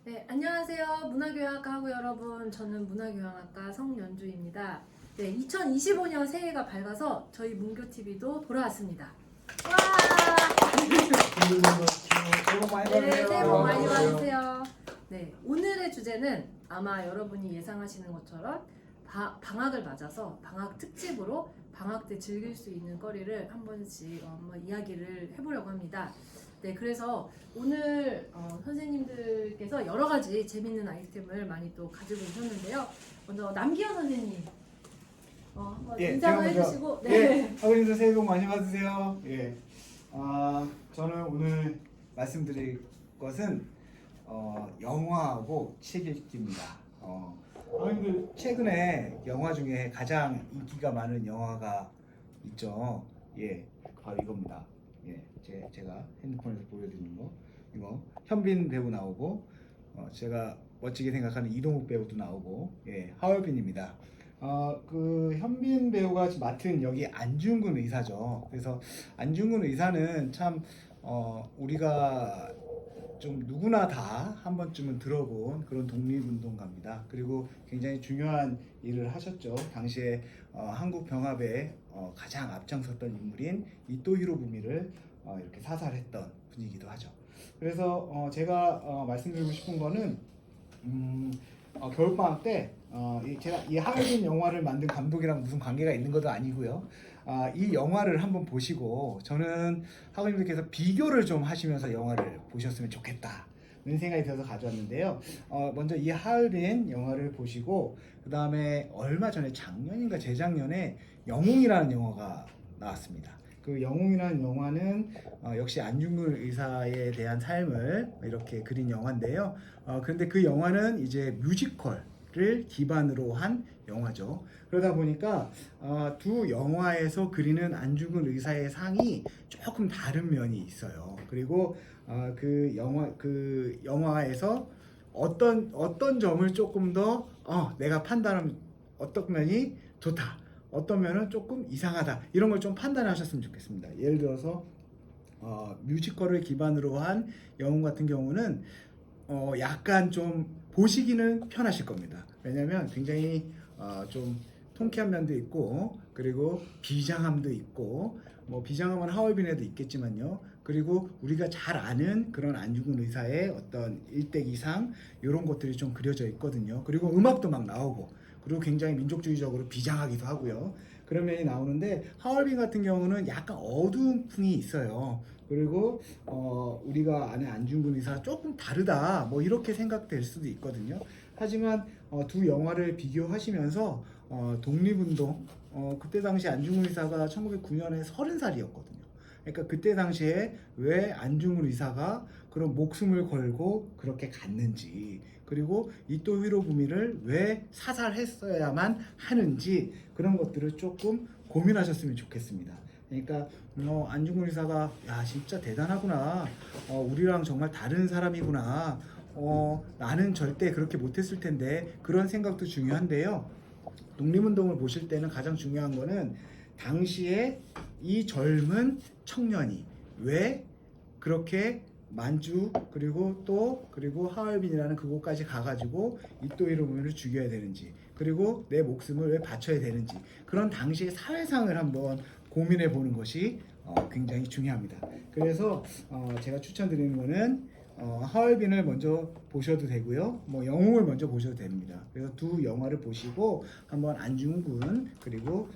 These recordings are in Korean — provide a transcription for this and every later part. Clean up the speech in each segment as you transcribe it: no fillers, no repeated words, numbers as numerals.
네, 안녕하세요. 문화교양학과 학우 여러분. 저는 문화교양학과 성연주입니다. 네, 2025년 새해가 밝아서 저희 문교TV도 돌아왔습니다. 와! 새해 복 많이 네, 받으세요. 새해 복 많이 받으세요. 네, 오늘의 주제는 아마 여러분이 예상하시는 것처럼 방학을 맞아서 방학 특집으로 방학 때 즐길 수 있는 거리를 한 번씩 한번 이야기를 해보려고 합니다. 네, 그래서 오늘 선생님들께서 여러 가지 재밌는 아이템을 많이 또 가지고 오셨는데요. 먼저 남기현 선생님 한번 인사도 해주시고, 네. 학우님들 새해 복 많이 받으세요. 예, 저는 오늘 말씀드릴 것은 영화하고 책 읽기입니다. 학우님들 최근에 영화 중에 가장 인기가 많은 영화가 있죠. 예, 바로 이겁니다. 예, 제가 핸드폰에서 보여드리는 거, 이거 현빈 배우 나오고, 제가 멋지게 생각하는 이동욱 배우도 나오고, 예, 하얼빈입니다. 그 현빈 배우가 지금 맡은 여기 안중근 의사죠. 그래서 안중근 의사는 참 우리가 좀 누구나 다 한 번쯤은 들어본 그런 독립운동가입니다. 그리고 굉장히 중요한 일을 하셨죠. 당시에 한국 병합에 가장 앞장섰던 인물인 이토 히로부미를 이렇게 사살했던 분이기도 하죠. 그래서 제가 말씀드리고 싶은 거는 겨울방학 때 제가 이 하얼빈 영화를 만든 감독이랑 무슨 관계가 있는 것도 아니고요. 이 영화를 한번 보시고 저는 학우님들께서 비교를 좀 하시면서 영화를 보셨으면 좋겠다는 생각이 들어서 가져왔는데요. 먼저 이 하얼빈 영화를 보시고 그 다음에 얼마 전에 작년인가 재작년에 영웅이라는 영화가 나왔습니다. 그 영웅이라는 영화는 역시 안중근 의사에 대한 삶을 이렇게 그린 영화인데요. 그런데 그 영화는 이제 뮤지컬을 기반으로 한 영화죠. 그러다 보니까 두 영화에서 그리는 안중근 의사의 상이 조금 다른 면이 있어요. 그리고 그 영화에서 어떤 점을 조금 더 내가 판단하면 어떤 면이 좋다, 어떤 면은 조금 이상하다, 이런 걸 좀 판단하셨으면 좋겠습니다. 예를 들어서 뮤지컬을 기반으로 한 영웅 같은 경우는 약간 좀 보시기는 편하실 겁니다. 왜냐하면 굉장히 좀 통쾌한 면도 있고, 그리고 비장함도 있고, 뭐 비장함은 하얼빈에도 있겠지만요. 그리고 우리가 잘 아는 그런 안중근 의사의 어떤 일대기상 이런 것들이 좀 그려져 있거든요. 그리고 음악도 막 나오고, 그리고 굉장히 민족주의적으로 비장하기도 하고요. 그런 면이 나오는데 하얼빈 같은 경우는 약간 어두운 풍이 있어요. 그리고 우리가 아는 안중근 의사 조금 다르다, 뭐 이렇게 생각될 수도 있거든요. 하지만 두 영화를 비교하시면서 독립운동, 그때 당시 안중근 의사가 1909년에 30살이었거든요. 그러니까 그때 당시에 왜 안중근 의사가 그런 목숨을 걸고 그렇게 갔는지, 그리고 이토 히로부미를 왜 사살했어야만 하는지, 그런 것들을 조금 고민하셨으면 좋겠습니다. 그러니까 안중근 의사가 야 진짜 대단하구나, 우리랑 정말 다른 사람이구나, 나는 절대 그렇게 못했을 텐데, 그런 생각도 중요한데요. 독립운동을 보실 때는 가장 중요한 거는 당시에 이 젊은 청년이 왜 그렇게 만주 그리고 하얼빈이라는 그곳까지 가가지고 이토 히로부미를 죽여야 되는지, 그리고 내 목숨을 왜 바쳐야 되는지, 그런 당시의 사회상을 한번 고민해 보는 것이 굉장히 중요합니다. 그래서 제가 추천드리는 거는 하얼빈을 먼저 보셔도 되고요. 뭐 영웅을 먼저 보셔도 됩니다. 그래서 두 영화를 보시고 한번 안중근 그리고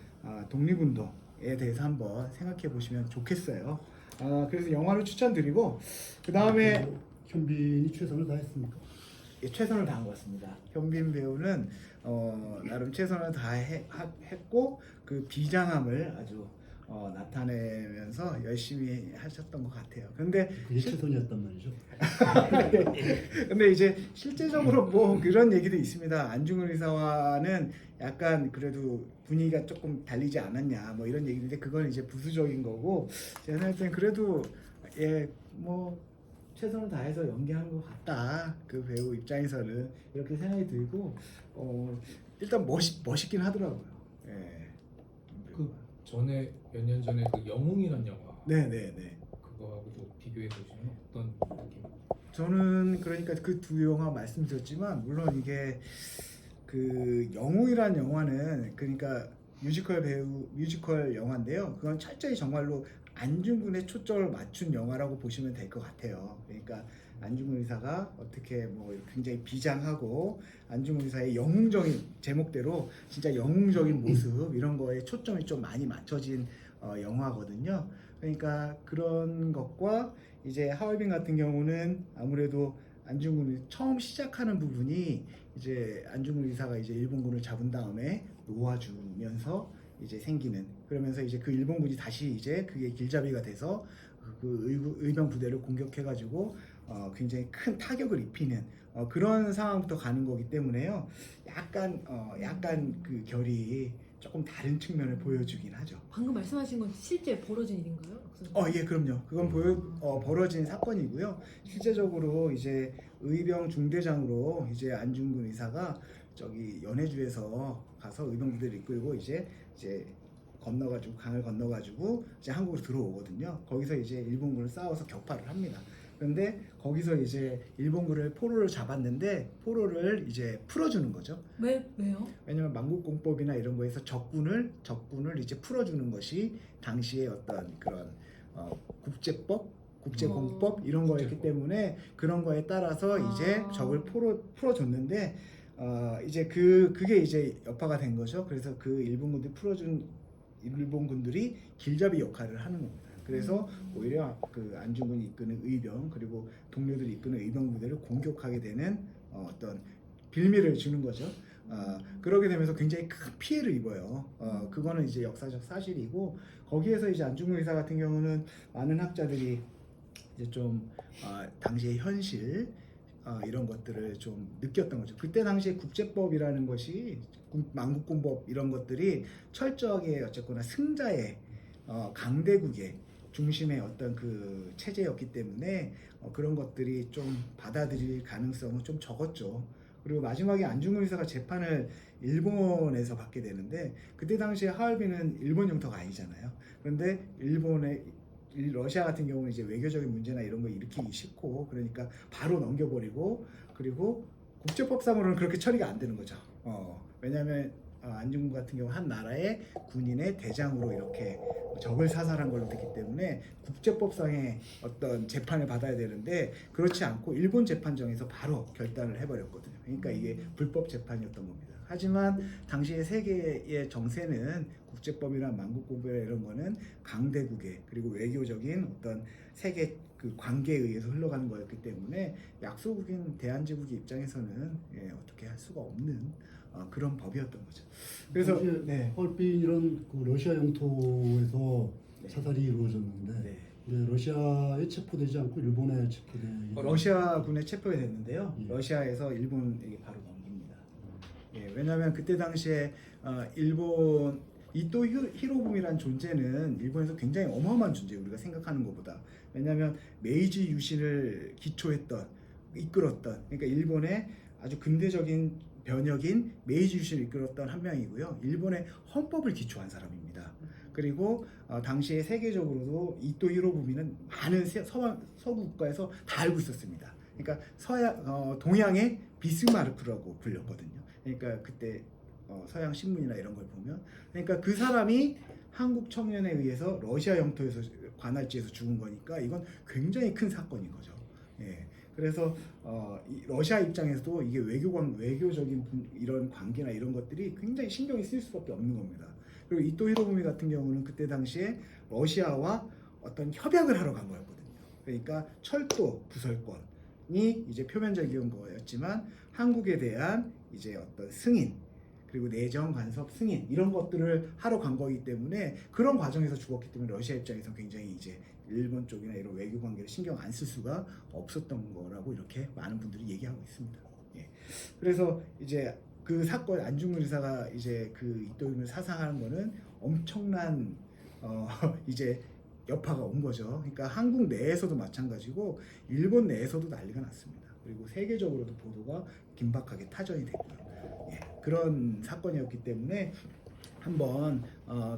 독립운동에 대해서 한번 생각해 보시면 좋겠어요. 그래서 영화를 추천드리고 그 다음에 현빈이 최선을 다했습니까? 최선을 다한 것 같습니다. 현빈 배우는 나름 최선을 다했고 그 비장함을 아주 나타내면서 열심히 하셨던 것 같아요. 근데 그게 최선이었단 말이죠. 근데 이제 실제적으로 뭐 그런 얘기도 있습니다. 안중근 의사와는 약간 그래도 분위기가 조금 달리지 않았냐, 뭐 이런 얘기인데 그건 이제 부수적인 거고, 제가 생각할 땐 그래도 뭐 최선을 다해서 연기하는 것 같다, 그 배우 입장에서는 이렇게 생각이 들고, 일단 멋있긴 하더라고요. 예. 그 전에 몇 년 전에 그 영웅이란 영화 네네네. 그거하고도 비교해 보시면 어떤 느낌? 저는 그러니까 그 두 영화 말씀드렸지만 물론 이게 그 영웅이란 영화는 그러니까 뮤지컬 영화인데요. 그건 철저히 정말로 안중근의 초점을 맞춘 영화라고 보시면 될 것 같아요. 그러니까 안중근 의사가 어떻게 뭐 굉장히 비장하고 안중근 의사의 영웅적인 제목대로 진짜 영웅적인 모습 이런 거에 초점이 좀 많이 맞춰진 영화거든요. 그러니까 그런 것과 이제 하얼빈 같은 경우는 아무래도 안중근이 처음 시작하는 부분이 이제 안중근 의사가 이제 일본군을 잡은 다음에 놓아주면서 이제 생기는 그러면서 이제 그 일본군이 다시 이제 그게 길잡이가 돼서 그 의병 부대를 공격해가지고 굉장히 큰 타격을 입히는 그런 상황부터 가는 거기 때문에요. 약간 그 결이 조금 다른 측면을 보여주긴 하죠. 방금 말씀하신 건 실제 벌어진 일인가요? 예, 그럼요. 그건 벌어진 사건이고요. 실제적으로 이제 의병 중대장으로 이제 안중근 의사가 저기 연해주에서 가서 의병부대를 이끌고 이제 건너가지고 강을 건너가지고 이제 한국으로 들어오거든요. 거기서 이제 일본군을 싸워서 격파를 합니다. 그런데 거기서 이제 일본군을 포로를 잡았는데 포로를 이제 풀어주는 거죠. 왜요? 왜냐면 만국공법이나 이런 거에서 적군을 이제 풀어주는 것이 당시의 어떤 그런 국제법, 국제공법 이런 거였기 때문에 그런 거에 따라서 이제 적을 풀어줬는데 이제 그게 이제 여파가 된 거죠. 그래서 그 일본군들이 길잡이 역할을 하는 겁니다. 그래서 오히려 그 안중근이 이끄는 의병 그리고 동료들이 이끄는 의병 부대를 공격하게 되는 어떤 빌미를 주는 거죠. 그러게 되면서 굉장히 큰 피해를 입어요. 그거는 이제 역사적 사실이고 거기에서 이제 안중근 의사 같은 경우는 많은 학자들이 이제 좀 당시의 현실 이런 것들을 좀 느꼈던 거죠. 그때 당시에 국제법이라는 것이 만국공법 이런 것들이 철저하게 어쨌거나 승자의 강대국의 중심의 어떤 그 체제였기 때문에 그런 것들이 좀 받아들일 가능성은 좀 적었죠. 그리고 마지막에 안중근 의사가 재판을 일본에서 받게 되는데 그때 당시에 하얼빈은 일본 영토가 아니잖아요. 그런데 러시아 같은 경우는 이제 외교적인 문제나 이런 거 일으키기 싫고 그러니까 바로 넘겨버리고 그리고 국제법상으로는 그렇게 처리가 안 되는 거죠. 왜냐하면 안중근 같은 경우 한 나라의 군인의 대장으로 이렇게 적을 사살한 걸로 됐기 때문에 국제법상의 어떤 재판을 받아야 되는데 그렇지 않고 일본 재판정에서 바로 결단을 해버렸거든요. 그러니까 이게 불법 재판이었던 겁니다. 하지만 당시의 세계의 정세는 국제법이나 만국공법이나 이런 거는 강대국의 그리고 외교적인 어떤 세계 그 관계에 의해서 흘러가는 거였기 때문에 약소국인 대한제국의 입장에서는 어떻게 할 수가 없는 그런 법이었던 거죠. 그래서 하얼빈 이런 그 러시아 영토에서 네. 사살이 이루어졌는데 네. 근데 러시아에 체포되지 않고 일본에 체포돼. 러시아군에 체포가 됐는데요. 예. 러시아에서 일본에게 바로 넘깁니다. 왜냐하면 그때 당시에 일본 이토 히로부미라는 존재는 일본에서 굉장히 어마어마한 존재예요. 우리가 생각하는 것보다. 왜냐하면 메이지 유신을 이끌었던 그러니까 일본의 아주 근대적인 변혁인 메이지 유신을 이끌었던 한 명이고요. 일본의 헌법을 기초한 사람입니다. 그리고 당시에 세계적으로도 이토 히로부미는 많은 서구 국가에서 다 알고 있었습니다. 그러니까 동양의 비스마르크라고 불렸거든요. 그러니까 그때 서양 신문이나 이런 걸 보면 그러니까 그 사람이 한국 청년에 의해서 러시아 영토에서 관할지에서 죽은 거니까 이건 굉장히 큰 사건인 거죠. 그래서 러시아 입장에서도 이게 외교적인 이런 관계나 이런 것들이 굉장히 신경이 쓰일 수밖에 없는 겁니다. 그리고 이토 히로부미 같은 경우는 그때 당시에 러시아와 어떤 협약을 하러 간 거였거든요. 그러니까 철도 부설권이 이제 표면적인 거였지만 한국에 대한 이제 어떤 승인 그리고 내정 간섭 승인 이런 것들을 하러 간 거기 때문에 그런 과정에서 죽었기 때문에 러시아 입장에서 굉장히 이제 일본 쪽이나 이런 외교 관계를 신경 안 쓸 수가 없었던 거라고 이렇게 많은 분들이 얘기하고 있습니다. 그래서 이제 그 사건 안중근 의사가 이제 그 이토임을 사상하는 거는 엄청난 이제 여파가 온 거죠. 그러니까 한국 내에서도 마찬가지고 일본 내에서도 난리가 났습니다. 그리고 세계적으로도 보도가 긴박하게 타전이 됐고요. 그런 사건이었기 때문에 한번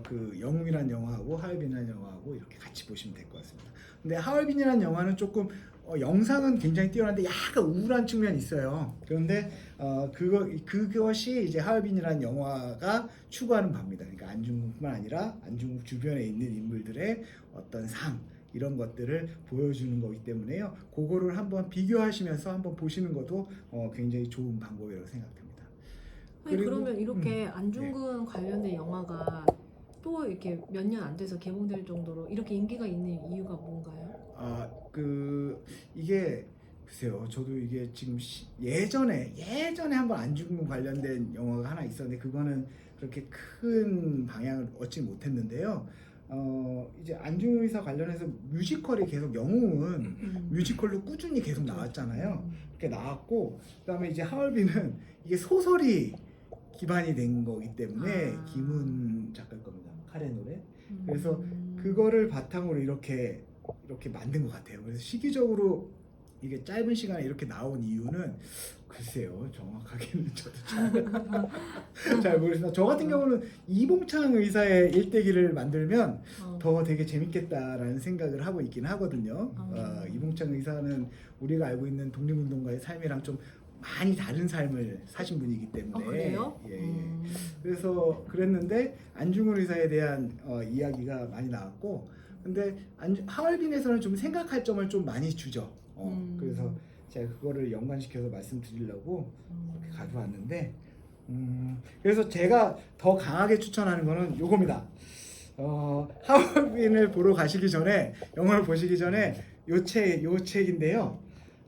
그 영웅이라는 영화하고 하얼빈이라는 영화하고 이렇게 같이 보시면 될 것 같습니다. 근데 하얼빈이라는 영화는 조금 영상은 굉장히 뛰어난데 약간 우울한 측면이 있어요. 그런데 그것이 이제 하얼빈이라는 영화가 추구하는 바입니다. 그러니까 안중근뿐만 아니라 안중근 주변에 있는 인물들의 어떤 삶 이런 것들을 보여주는 거기 때문에요. 그거를 한번 비교하시면서 한번 보시는 것도 굉장히 좋은 방법이라고 생각됩니다. 아니, 그리고- 그러면 이렇게 안중근 관련된 영화가 또 이렇게 몇 년 안 돼서 개봉될 정도로 이렇게 인기가 있는 이유가 뭔가요? 이게 글쎄요. 저도 이게 지금 예전에 한번 안중근 관련된 영화가 하나 있었는데 그거는 그렇게 큰 방향을 얻지 못했는데요. 이제 안중근 의사 관련해서 뮤지컬이 계속 영웅은 뮤지컬로 꾸준히 계속 나왔잖아요. 이렇게 나왔고 그다음에 이제 하얼빈은 이게 소설이 기반이 된 거기 때문에 아. 김훈 작가일 겁니다. 카레 노래. 그래서 음. 그거를 바탕으로 이렇게 만든 것 같아요. 그래서 시기적으로 이게 짧은 시간에 이렇게 나온 이유는 글쎄요, 정확하게는 저도 잘 모르겠습니다. 저 같은 경우는 이봉창 의사의 일대기를 만들면 더 되게 재밌겠다라는 생각을 하고 있긴 하거든요. 이봉창 의사는 우리가 알고 있는 독립운동가의 삶이랑 좀 많이 다른 삶을 사신 분이기 때문에 그래요? 예. 그래서 그랬는데 안중근 의사에 대한 이야기가 많이 나왔고 근데 하얼빈에서는 좀 생각할 점을 좀 많이 주죠. 그래서 제가 그거를 연관시켜서 말씀드리려고 이렇게 가져왔는데 그래서 제가 더 강하게 추천하는 거는 요겁니다. 하얼빈을 보러 가시기 전에 영화를 보시기 전에 요 책인데요.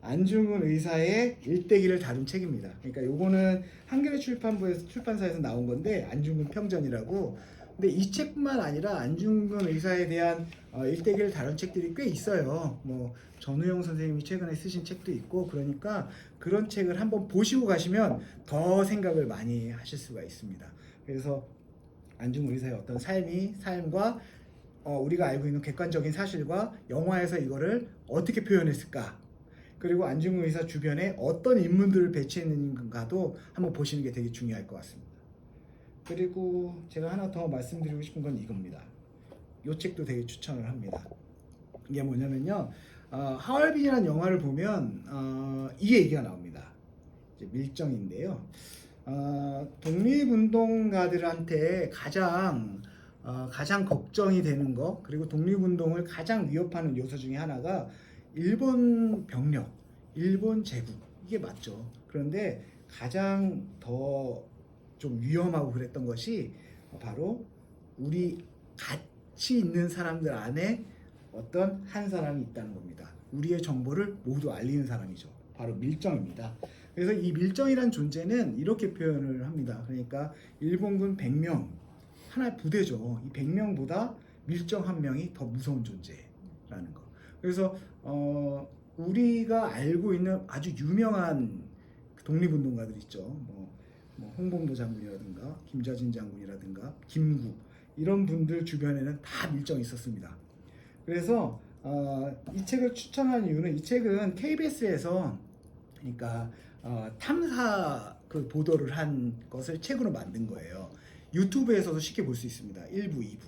안중근 의사의 일대기를 다룬 책입니다. 그러니까 요거는 한겨레 출판사에서 나온 건데 안중근 평전이라고. 근데 이 책뿐만 아니라 안중근 의사에 대한 일대기를 다룬 책들이 꽤 있어요. 뭐 전우영 선생님이 최근에 쓰신 책도 있고 그러니까 그런 책을 한번 보시고 가시면 더 생각을 많이 하실 수가 있습니다. 그래서 안중근 의사의 어떤 삶과 우리가 알고 있는 객관적인 사실과 영화에서 이거를 어떻게 표현했을까 그리고 안중근 의사 주변에 어떤 인물들을 배치했는가도 한번 보시는 게 되게 중요할 것 같습니다. 그리고 제가 하나 더 말씀드리고 싶은 건 이겁니다. 이 책도 되게 추천을 합니다. 이게 뭐냐면요. 하얼빈이라는 영화를 보면 이 얘기가 나옵니다. 이제 밀정인데요. 독립운동가들한테 가장 걱정이 되는 거 그리고 독립운동을 가장 위협하는 요소 중에 하나가 일본 병력, 일본 제국 이게 맞죠. 그런데 가장 더 좀 위험하고 그랬던 것이 바로 우리 같이 있는 사람들 안에 어떤 한 사람이 있다는 겁니다. 우리의 정보를 모두 알리는 사람이죠. 바로 밀정입니다. 그래서 이 밀정이란 존재는 이렇게 표현을 합니다. 그러니까 일본군 100명 하나의 부대죠. 이 100명보다 밀정 한 명이 더 무서운 존재라는 거. 그래서 우리가 알고 있는 아주 유명한 독립운동가들 있죠. 뭐 홍범도 장군이라든가 김좌진 장군이라든가 김구 이런 분들 주변에는 다 밀정이 있었습니다. 그래서 이 책을 추천하는 이유는 이 책은 KBS에서 그러니까 탐사 그 보도를 한 것을 책으로 만든 거예요. 유튜브에서도 쉽게 볼 수 있습니다. 1부, 2부.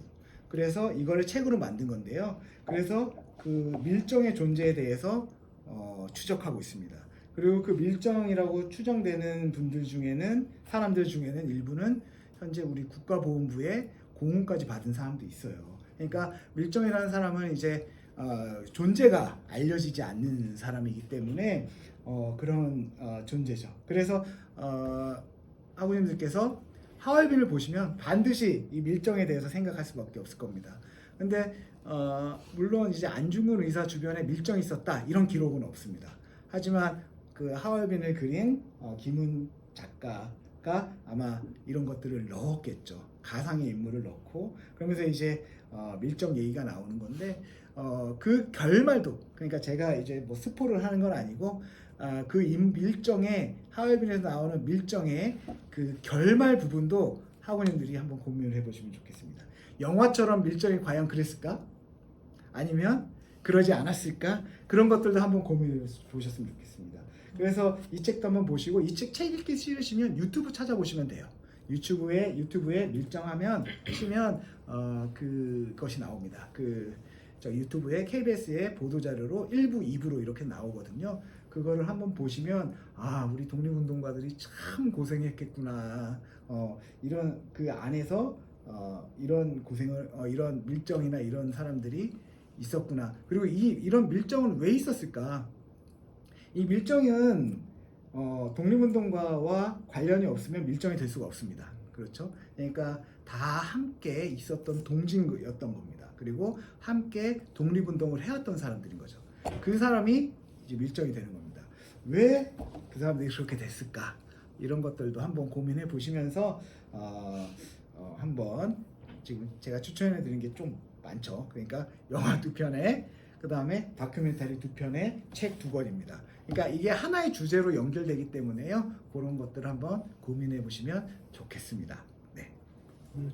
그래서 이거를 책으로 만든 건데요. 그래서 그 밀정의 존재에 대해서 추적하고 있습니다. 그리고 그 밀정이라고 추정되는 사람들 중에는 일부는 현재 우리 국가보훈부에 공훈까지 받은 사람도 있어요. 그러니까 밀정이라는 사람은 이제 존재가 알려지지 않는 사람이기 때문에 그런 존재죠. 그래서 아버님들께서 하얼빈을 보시면 반드시 이 밀정에 대해서 생각할 수밖에 없을 겁니다. 근데 물론 이제 안중근 의사 주변에 밀정이 있었다 이런 기록은 없습니다. 하지만 그 하얼빈을 그린 김훈 작가가 아마 이런 것들을 넣었겠죠. 가상의 인물을 넣고 그러면서 이제 밀정 얘기가 나오는 건데 그 결말도 그러니까 제가 이제 뭐 스포를 하는 건 아니고 그 밀정의 하얼빈에서 나오는 밀정의 그 결말 부분도 학우님들이 한번 고민을 해보시면 좋겠습니다. 영화처럼 밀정이 과연 그랬을까? 아니면 그러지 않았을까? 그런 것들도 한번 고민해 보셨으면 좋겠습니다. 그래서 이 책도 한번 보시고 이 책 읽기 싫으시면 유튜브 찾아보시면 돼요. 유튜브에 밀정하면 치면 그것이 나옵니다. 그 저 유튜브에 KBS의 보도 자료로 1부, 2부로 이렇게 나오거든요. 그거를 한번 보시면 아 우리 독립운동가들이 참 고생했겠구나. 이런 그 안에서 이런 고생을 이런 밀정이나 이런 사람들이 있었구나. 그리고 이런 밀정은 왜 있었을까? 이 밀정은 독립운동가와 관련이 없으면 밀정이 될 수가 없습니다. 그렇죠? 그러니까 다 함께 있었던 동지였던 겁니다. 그리고 함께 독립운동을 해왔던 사람들인 거죠. 그 사람이 이제 밀정이 되는 겁니다. 왜 그 사람들이 그렇게 됐을까? 이런 것들도 한번 고민해 보시면서 한번 지금 제가 추천해 드린 게 좀 많죠. 그러니까 영화 2편에 그 다음에 다큐멘터리 2편에 책 2권입니다. 그러니까 이게 하나의 주제로 연결되기 때문에요. 그런 것들 한번 고민해 보시면 좋겠습니다. 네.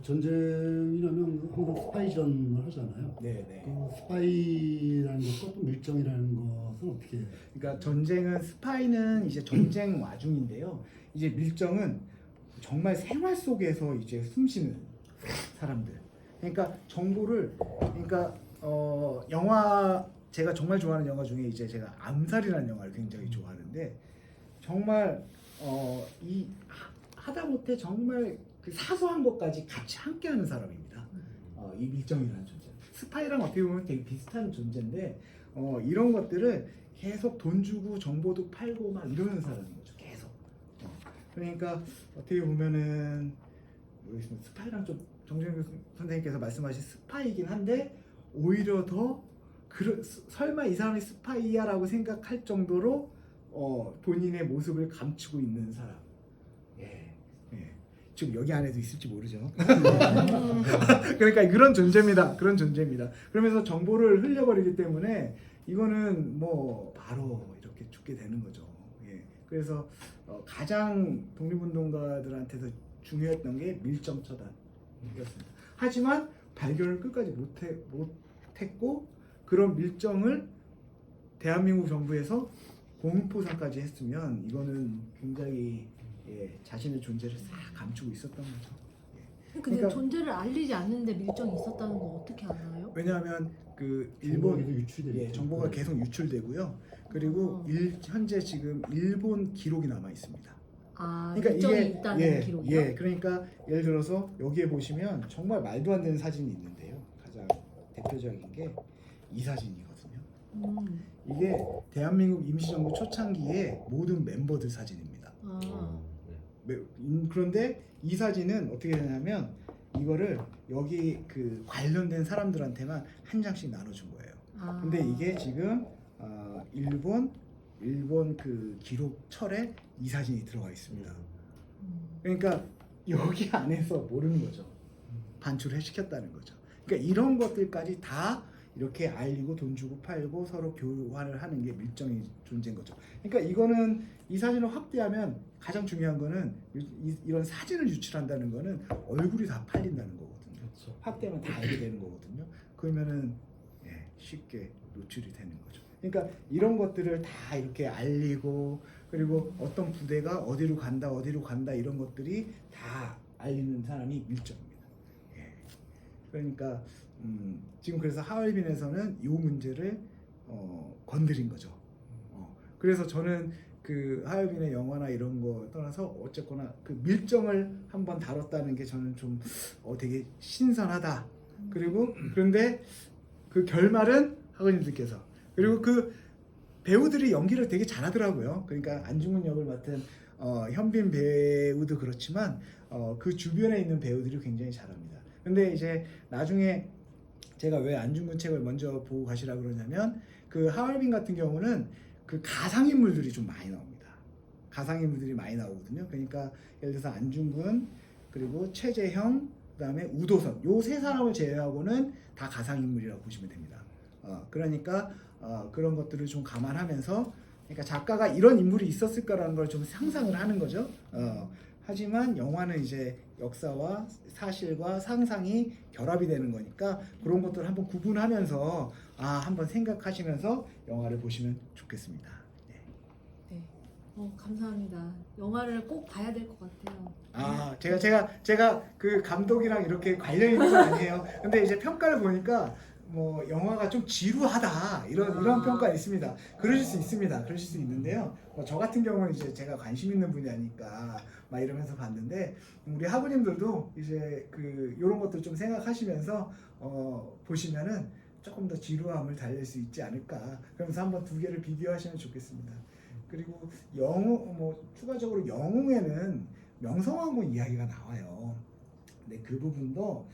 전쟁이라면 항상 스파이전을 하잖아요. 네. 그 스파이라는 것과 또 밀정이라는 것은 어떻게? 그러니까 전쟁은 스파이는 이제 전쟁 와중인데요. 이제 밀정은 정말 생활 속에서 이제 숨쉬는 사람들. 그러니까 정보를 그러니까 영화 제가 정말 좋아하는 영화 중에 이제 제가 암살이라는 영화를 굉장히 좋아하는데 정말 이 하다못해 정말 그 사소한 것까지 같이 함께하는 사람입니다. 이 밀정이라는 존재. 스파이랑 어떻게 보면 되게 비슷한 존재인데 이런 것들을 계속 돈 주고 정보도 팔고 막 이러는 사람인 거죠. 계속. 그러니까 어떻게 보면은 모르겠습니다. 스파이랑 좀 정준영 선생님께서 말씀하신 스파이이긴 한데 오히려 더 설마 이 사람이 스파이야라고 생각할 정도로 본인의 모습을 감추고 있는 사람. 예. 지금 여기 안에도 있을지 모르죠. 그러니까 그런 존재입니다. 그런 존재입니다. 그러면서 정보를 흘려버리기 때문에 이거는 뭐 바로 이렇게 죽게 되는 거죠. 예. 그래서 가장 독립운동가들한테서 중요했던 게 밀정 처단이었습니다. 하지만 발견을 끝까지 못했고 그런 밀정을 대한민국 정부에서 공포상까지 했으면 이거는 굉장히 자신의 존재를 싹 감추고 있었던 거죠. 근데 그러니까- 존재를 알리지 않는데 밀정이 있었다는 건 어떻게 알아요? 왜냐하면 그 정보가 일본 계속 유출되니까. 정보가 계속 유출되고요. 그리고 현재 지금 일본 기록이 남아 있습니다. 밀정이 있다는 기록이요? 그러니까 예를 들어서 여기에 보시면 정말 말도 안 되는 사진이 있는데요. 가장 대표적인 게 이 사진이거든요. 이게 대한민국 임시정부 초창기의 모든 멤버들 사진입니다. 그런데 이 사진은 어떻게 되냐면 이거를 여기 그 관련된 사람들한테만 한 장씩 나눠준 거예요. 근데 이게 지금 일본 그 기록철에 이 사진이 들어가 있습니다. 그러니까 여기 안에서 모르는 거죠. 반출을 시켰다는 거죠. 그러니까 이런 것들까지 다 이렇게 알리고 돈 주고 팔고 서로 교환을 하는 게 밀정이 존재인 거죠. 그러니까 이거는 이 사진을 확대하면 가장 중요한 거는 이런 사진을 유출한다는 거는 얼굴이 다 팔린다는 거거든요. 그렇죠. 확대하면 다 알게 되는 거거든요. 그러면은 쉽게 노출이 되는 거죠. 그러니까 이런 것들을 다 이렇게 알리고 그리고 어떤 부대가 어디로 간다 이런 것들이 다 알리는 사람이 밀정입니다. 그러니까 지금 그래서 하얼빈에서는 이 문제를 건드린 거죠. 그래서 저는 그 하얼빈의 영화나 이런 거 떠나서 어쨌거나 그 밀정을 한번 다뤘다는 게 저는 좀 되게 신선하다. 그리고 그런데 그 결말은 하거님들께서 그리고 그 배우들이 연기를 되게 잘하더라고요. 그러니까 안중근 역을 맡은 현빈 배우도 그렇지만 그 주변에 있는 배우들이 굉장히 잘합니다. 근데 이제 나중에 제가 왜 안중근 책을 먼저 보고 가시라 그러냐면 그 하얼빈 같은 경우는 그 가상인물들이 좀 많이 나옵니다. 가상인물들이 많이 나오거든요. 그러니까 예를 들어서 안중근 그리고 최재형 그다음에 우도선 요 세 사람을 제외하고는 다 가상인물이라고 보시면 됩니다. 그러니까 그런 것들을 좀 감안하면서 그러니까 작가가 이런 인물이 있었을까라는 걸 좀 상상을 하는 거죠. 하지만 영화는 이제 역사와 사실과 상상이 결합이 되는 거니까 그런 것들을 한번 구분하면서 한번 생각하시면서 영화를 보시면 좋겠습니다. 네. 감사합니다. 영화를 꼭 봐야 될 것 같아요. 제가 그 감독이랑 이렇게 관련 있는 건 아니에요. 근데 이제 평가를 보니까 뭐 영화가 좀 지루하다 이런 평가 있습니다. 그러실 수 있습니다. 그러실 수 있는데요. 저 같은 경우는 이제 제가 관심 있는 분야니까 막 이러면서 봤는데 우리 학우님들도 이제 그 이런 것들 좀 생각하시면서 보시면은 조금 더 지루함을 달랠 수 있지 않을까. 그러면서 한번 두 개를 비교하시면 좋겠습니다. 그리고 추가적으로 영웅에는 명성황후 이야기가 나와요. 근데 그 부분도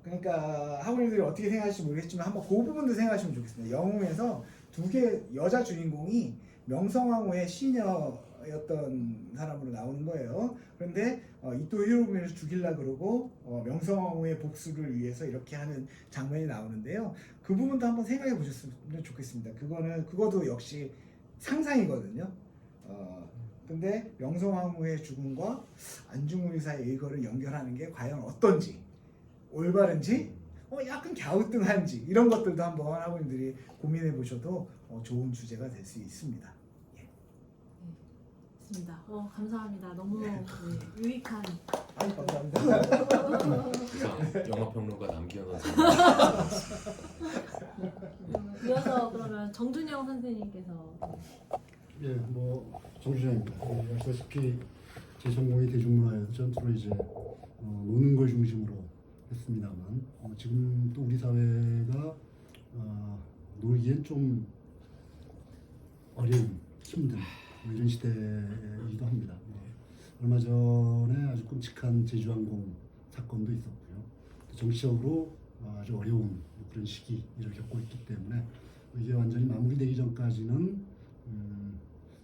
그러니까 학우님들이 어떻게 생각하실지 모르겠지만 한번 그 부분도 생각하시면 좋겠습니다. 영웅에서 두 개 여자 주인공이 명성황후의 시녀였던 사람으로 나오는 거예요. 그런데 이토 히로부미를 죽이려 그러고 명성황후의 복수를 위해서 이렇게 하는 장면이 나오는데요. 그 부분도 한번 생각해 보셨으면 좋겠습니다. 그것도 역시 상상이거든요. 근데 명성황후의 죽음과 안중근 의사의 일거를 연결하는 게 과연 어떤지, 올바른지, 약간 갸우뚱한지 이런 것들도 한번 학우님들이 고민해 보셔도 좋은 주제가 될 수 있습니다. 있습니다. 감사합니다. 너무 유익한. 아니 감사합니다. 영화평론가 남기현 선생. 이어서 그러면 정준영 선생님께서. 예, 뭐 정주장입니다. 아시다시피 제 전공이 대중문화여서 전 주로 이제 노는 걸 중심으로 했습니다만 지금 또 우리 사회가 놀기엔 좀 어려운, 힘든 이런 시대이기도 합니다. 얼마 전에 아주 끔찍한 제주항공 사건도 있었고요. 정치적으로 아주 어려운 그런 시기를 겪고 있기 때문에 이게 완전히 마무리되기 전까지는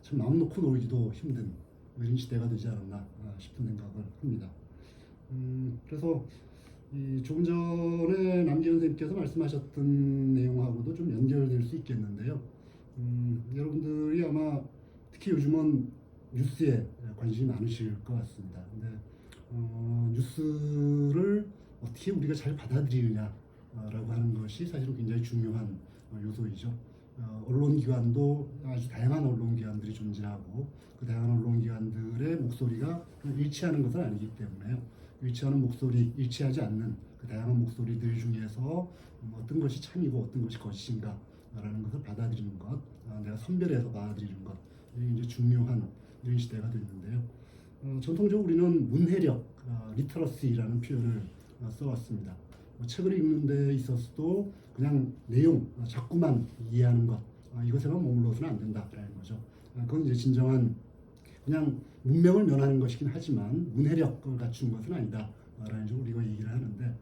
참 마음 놓고 놀기도 힘든 이런 시대가 되지 않았나 싶은 생각을 합니다. 그래서 조금 전에 남기현 선생님께서 말씀하셨던 내용하고도 좀 연결될 수 있겠는데요. 여러분들이 아마 특히 요즘은 뉴스에 관심이 많으실 것 같습니다. 근데 뉴스를 어떻게 우리가 잘 받아들이느냐라고 하는 것이 사실은 굉장히 중요한 요소이죠. 언론기관도 아주 다양한 언론기관들이 존재하고 그 다양한 언론기관들의 목소리가 일치하는 것은 아니기 때문에요. 일치하지 않는 그 다양한 목소리들 중에서 어떤 것이 참이고 어떤 것이 거짓인가라는 것을 받아들이는 것, 내가 선별해서 받아들이는 것, 이게 이제 중요한 이런 시대가 됐는데요. 전통적으로 우리는 문해력, 리터러시라는 표현을 써왔습니다. 책을 읽는 데 있어서도 그냥 내용, 자꾸만 이해하는 것, 이것에만 머물러서는 안 된다라는 거죠. 그건 이제 진정한 그냥 문명을 면하는 것이긴 하지만 문해력을 갖춘 것은 아니다라는 식으로 우리가 얘기를 하는데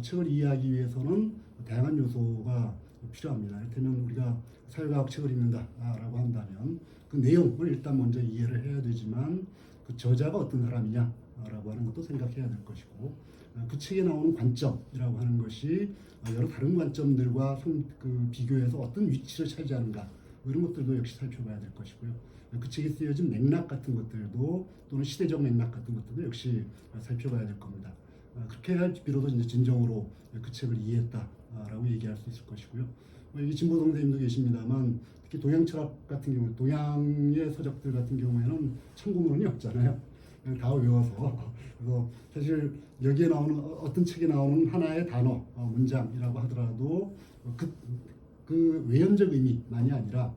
책을 이해하기 위해서는 다양한 요소가 필요합니다. 이를테면 우리가 사회과학 책을 읽는다라고 한다면 그 내용을 일단 먼저 이해를 해야 되지만 그 저자가 어떤 사람이냐라고 하는 것도 생각해야 될 것이고 그 책에 나오는 관점이라고 하는 것이 여러 다른 관점들과 비교해서 어떤 위치를 차지하는가 이런 것들도 역시 살펴봐야 될 것이고요. 그 책에 쓰여진 맥락 같은 것들도 또는 시대적 맥락 같은 것들도 역시 살펴봐야 될 겁니다. 그렇게 할 비로소 이제 진정으로 그 책을 이해했다라고 얘기할 수 있을 것이고요. 여기 진보동 선생님도 계십니다만 특히 동양 철학 같은 경우, 동양의 서적들 같은 경우에는 참고문이 없잖아요. 그냥 다 외워서. 그래서 사실 여기에 나오는 어떤 책에 나오는 하나의 단어, 문장이라고 하더라도 그 외연적 의미만이 아니라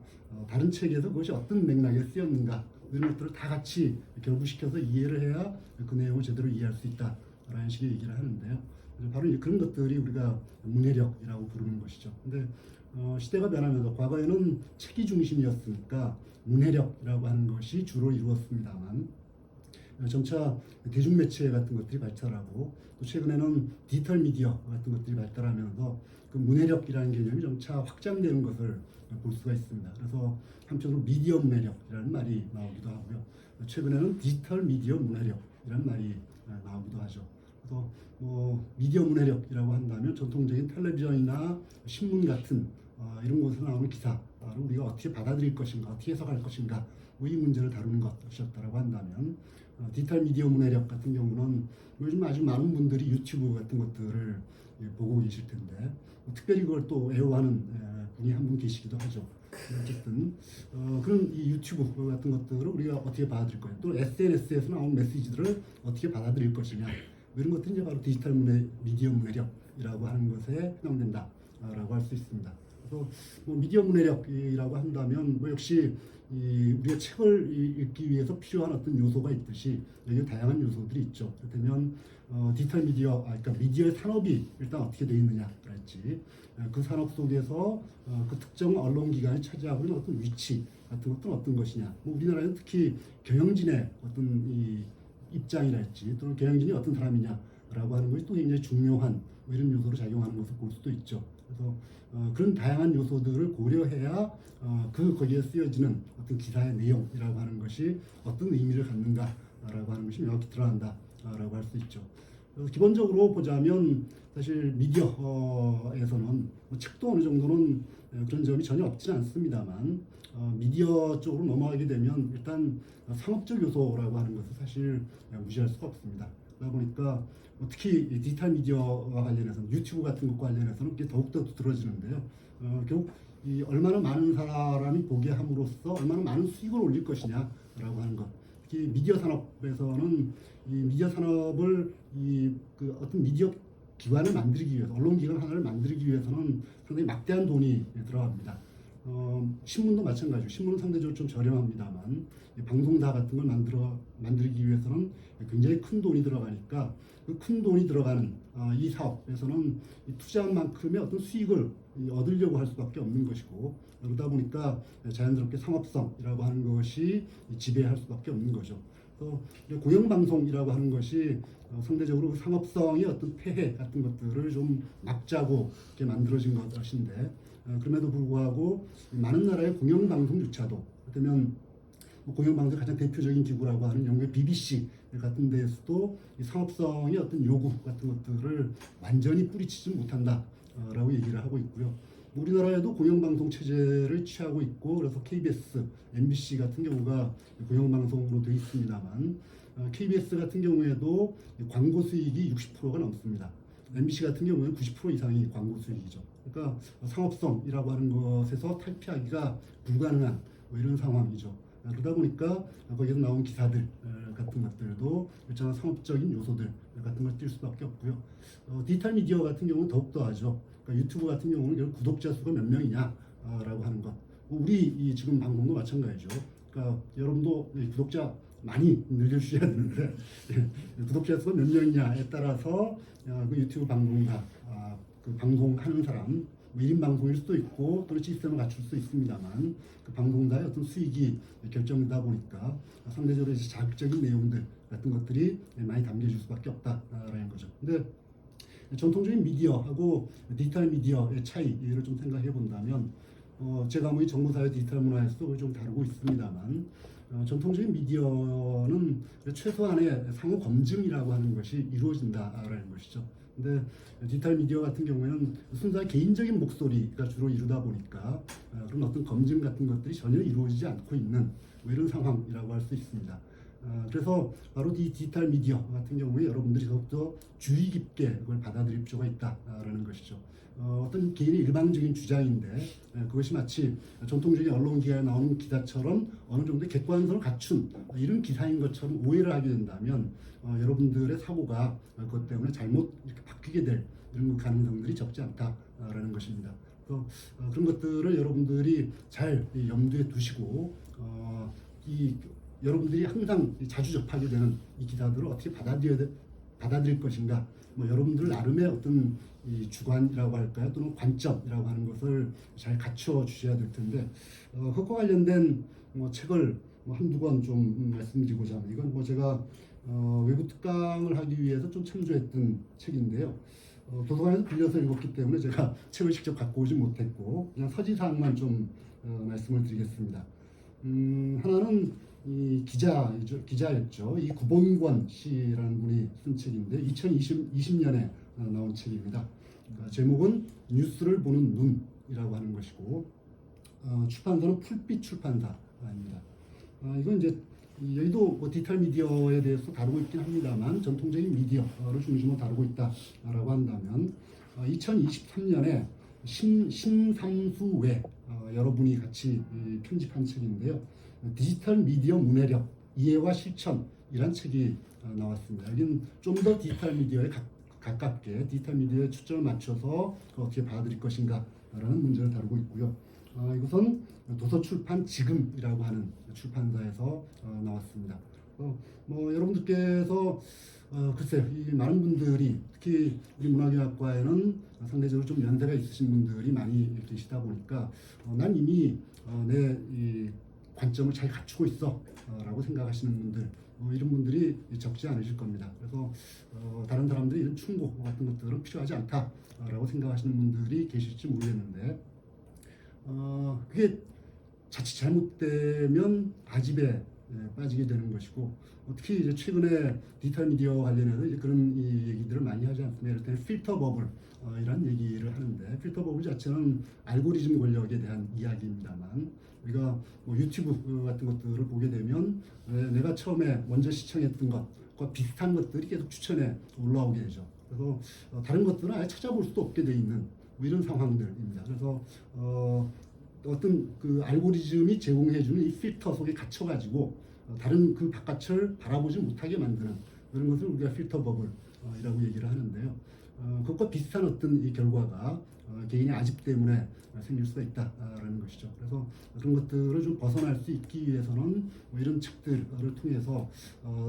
다른 책에서 그것이 어떤 맥락에 쓰였는가 이런 것들을 다 같이 결부시켜서 이해를 해야 그 내용을 제대로 이해할 수 있다라는 식의 얘기를 하는데요. 바로 그런 것들이 우리가 문해력이라고 부르는 것이죠. 근데 시대가 변하면서 과거에는 책이 중심이었으니까 문해력이라고 하는 것이 주로 이루었습니다만 점차 대중매체 같은 것들이 발달하고 또 최근에는 디지털 미디어 같은 것들이 발달하면서 그 문해력이라는 개념이 점차 확장되는 것을 볼 수가 있습니다. 그래서 한편으로 미디어 문해력이라는 말이 나오기도 하고요. 최근에는 디지털 미디어 문해력이라는 말이 나오기도 하죠. 그래서 미디어 문해력이라고 한다면 전통적인 텔레비전이나 신문 같은 이런 곳에서 나오는 기사를 우리가 어떻게 받아들일 것인가, 어떻게 해석할 것인가 이 문제를 다루는 것이었다라고 한다면 디지털 미디어 문해력 같은 경우는 요즘 아주 많은 분들이 유튜브 같은 것들을 보고 계실 텐데 특별히 그걸 또 애호하는 분이 한 분 계시기도 하죠. 어쨌든 그런 이 유튜브 같은 것들을 우리가 어떻게 받아들일 거냐, 또 SNS에서 나온 메시지들을 어떻게 받아들일 것이냐 이런 것들이 이제 바로 디지털 미디어 문해력 문해력이라고 하는 것에 해당된다라고 할 수 있습니다. 그래서 뭐 미디어 문해력이라고 한다면 뭐 역시 우리가 책을 읽기 위해서 필요한 어떤 요소가 있듯이 여기 다양한 요소들이 있죠. 그렇다면 디지털 미디어, 그러니까 미디어의 산업이 일단 어떻게 되어 있느냐 그랬지. 그 산업 속에서 그 특정 언론기관이 차지하고 있는 어떤 위치 같은 것들은 어떤 것이냐. 뭐 우리나라는 특히 경영진의 어떤 이 입장이랄지 또는 경영진이 어떤 사람이냐라고 하는 것이 또 굉장히 중요한 뭐 이런 요소로 작용하는 것을 볼 수도 있죠. 그래서 그런 다양한 요소들을 고려해야 거기에 쓰여지는 어떤 기사의 내용이라고 하는 것이 어떤 의미를 갖는가라고 하는 것이 명확히 드러난다라고 할 수 있죠. 그래서 기본적으로 보자면 사실 미디어에서는 뭐 책도 어느 정도는 그런 점이 전혀 없지는 않습니다만 미디어 쪽으로 넘어가게 되면 일단 상업적 요소라고 하는 것을 사실 무시할 수가 없습니다. 그러다 보니까 특히 디지털 미디어와 관련해서는 유튜브 같은 것과 관련해서는 그게 더욱더 두드러지는데요. 결국 얼마나 많은 사람이 보게 함으로써 얼마나 많은 수익을 올릴 것이냐라고 하는 것. 특히 미디어 산업에서는 이 미디어 산업을 그 어떤 미디어 기관을 만들기 위해서 언론 기관 하나를 만들기 위해서는 상당히 막대한 돈이 들어갑니다. 신문도 마찬가지고 신문은 상대적으로 좀 저렴합니다만 방송사 같은 걸 만들기 위해서는 굉장히 큰 돈이 들어가니까 그 큰 돈이 들어가는 이 사업에서는 투자한 만큼의 어떤 수익을 얻으려고 할 수밖에 없는 것이고 그러다 보니까 자연스럽게 상업성이라고 하는 것이 지배할 수밖에 없는 거죠. 또 공영방송이라고 하는 것이 상대적으로 상업성의 어떤 폐해 같은 것들을 좀 막자고 이렇게 만들어진 것인데 그럼에도 불구하고 많은 나라의 공영방송조차도 그러면 공영방송의 가장 대표적인 기구라고 하는 영국의 BBC 같은 데에서도 이 상업성의 어떤 요구 같은 것들을 완전히 뿌리치지 못한다라고 얘기를 하고 있고요. 우리나라에도 공영방송 체제를 취하고 있고 그래서 KBS, MBC 같은 경우가 공영방송으로 되어 있습니다만 KBS 같은 경우에도 광고 수익이 60%가 넘습니다. MBC 같은 경우는 90% 이상이 광고 수익이죠. 그러니까 상업성이라고 하는 것에서 탈피하기가 불가능한 뭐 이런 상황이죠. 그러다 보니까 거기서 나온 기사들 같은 것들도 일정한 상업적인 요소들 같은 걸 띌 수밖에 없고요. 디지털 미디어 같은 경우는 더욱더 하죠. 그러니까 유튜브 같은 경우는 구독자 수가 몇 명이냐라고 하는 것. 우리 지금 방송도 마찬가지죠. 그러니까 여러분도 구독자 많이 늘려주셔야 되는데 구독자 수가 몇 명이냐에 따라서 그 유튜브 방송사, 그 방송하는 사람 뭐 1인 방송일 수도 있고 또는 시스템을 갖출 수 있습니다만 그 방송사의 어떤 수익이 결정되다 보니까 상대적으로 이제 자극적인 내용들 같은 것들이 많이 담겨질 수밖에 없다라는 거죠. 근데 전통적인 미디어하고 디지털 미디어의 차이를 좀 생각해 본다면 제가 뭐 이 정보사회 디지털 문화에서도 좀 다루고 있습니다만 전통적인 미디어는 최소한의 상호 검증이라고 하는 것이 이루어진다라는 것이죠. 근데 디지털 미디어 같은 경우에는 순수한 개인적인 목소리가 주로 이루다 보니까 그런 어떤 검증 같은 것들이 전혀 이루어지지 않고 있는 뭐 이런 상황이라고 할 수 있습니다. 그래서 바로 이 디지털 미디어 같은 경우에 여러분들이 더욱더 주의 깊게 그걸 받아들일 필요가 있다라는 것이죠. 어떤 개인의 일방적인 주장인데 그것이 마치 전통적인 언론기관에 나오는 기사처럼 어느 정도의 객관성을 갖춘 이런 기사인 것처럼 오해를 하게 된다면 여러분들의 사고가 그것 때문에 잘못 이렇게 바뀌게 될 이런 가능성들이 적지 않다라는 것입니다. 그래서 그런 것들을 여러분들이 잘 염두에 두시고 여러분들이 항상 자주 접하게 되는 이 기사들을 어떻게 받아들일 것인가, 뭐 여러분들 나름의 어떤 이 주관이라고 할까요, 또는 관점이라고 하는 것을 잘 갖춰 주셔야 될 텐데 그것과 관련된 책을 한두 권 좀 말씀드리고자 합니다. 이건 제가 외부 특강을 하기 위해서 좀 참조했던 책인데요. 도서관에서 빌려서 읽었기 때문에 제가 책을 직접 갖고 오지 못했고 그냥 서지사항만 좀 말씀을 드리겠습니다. 하나는 이 기자였죠. 이 구본권 씨라는 분이 쓴 책인데 2020년에 나온 책입니다. 제목은 뉴스를 보는 눈이라고 하는 것이고 출판사는 풀빛 출판사입니다. 이건 이제 여기도 디지털 미디어에 대해서 다루고 있긴 합니다만 전통적인 미디어를 중심으로 다루고 있다라고 한다면 2023년에 신삼수회 여러분이 같이 편집한 책인데요. 디지털 미디어 문해력 이해와 실천이란 책이 나왔습니다. 여기는 좀 더 디지털 미디어에 가깝게 디지털 미디어에 초점을 맞춰서 어떻게 받아들일 것인가라는 문제를 다루고 있고요. 이것은 도서 출판 지금이라고 하는 출판사에서 나왔습니다. 여러분들께서 글쎄요, 이 많은 분들이 특히 우리 문화교학과에는 상대적으로 좀 연세가 있으신 분들이 많이 계시다 보니까 난 이미 내 이 관점을 잘 갖추고 있어라고 생각하시는 분들 이런 분들이 적지 않으실 겁니다. 그래서 다른 사람들이 이런 충고 같은 것들은 필요하지 않다라고 생각하시는 분들이 계실지 모르겠는데 그게 자칫 잘못되면 아집에 빠지게 되는 것이고 특히 이제 최근에 디지털 미디어 관련해서 이제 그런 이 얘기들을 많이 하지 않습니까? 이럴 때는 필터 버블 이런 얘기를 하는데 필터 버블 자체는 알고리즘 권력에 대한 이야기입니다만 우리가 뭐 유튜브 같은 것들을 보게 되면 내가 처음에 먼저 시청했던 것과 비슷한 것들이 계속 추천에 올라오게 되죠. 그래서 다른 것들은 아예 찾아볼 수도 없게 돼 있는 뭐 이런 상황들입니다. 그래서 어떤 그 알고리즘이 제공해주는 이 필터 속에 갇혀가지고 다른 그 바깥을 바라보지 못하게 만드는 그런 것을 우리가 필터 버블이라고 얘기를 하는데요. 그것과 비슷한 어떤 이 결과가 개인의 아집 때문에 생길 수가 있다라는 것이죠. 그래서 그런 것들을 좀 벗어날 수 있기 위해서는 뭐 이런 책들을 통해서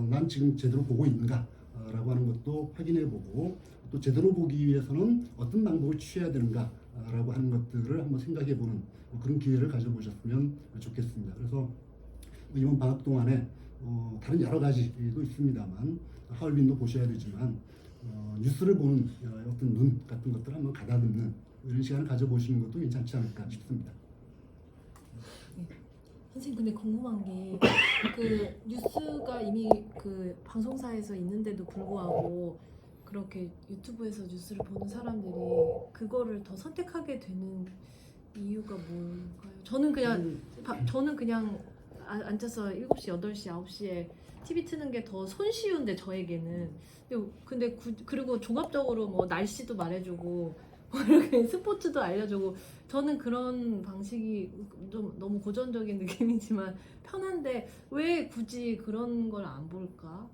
난 지금 제대로 보고 있는가라고 하는 것도 확인해보고 또 제대로 보기 위해서는 어떤 방법을 취해야 되는가라고 하는 것들을 한번 생각해보는 그런 기회를 가져보셨으면 좋겠습니다. 그래서 이번 방학 동안에 다른 여러 가지도 있습니다만 하얼빈도 보셔야 되지만 뉴스를 보는 어떤 눈 같은 것들을 한번 가다듬는 이런 시간을 가져보시는 것도 괜찮지 않을까 싶습니다. 선생님 근데 궁금한 게 그 뉴스가 이미 그 방송사에서 있는데도 불구하고 그렇게 유튜브에서 뉴스를 보는 사람들이 그거를 더 선택하게 되는 이유가 뭘까요? 저는 그냥 앉아서 7시, 8시, 9시에 TV 트는 게 더 손쉬운데 저에게는 근데 그리고 종합적으로 뭐 날씨도 말해주고 뭐 이렇게 스포츠도 알려주고 저는 그런 방식이 좀 너무 고전적인 느낌이지만 편한데 왜 굳이 그런 걸 안 볼까?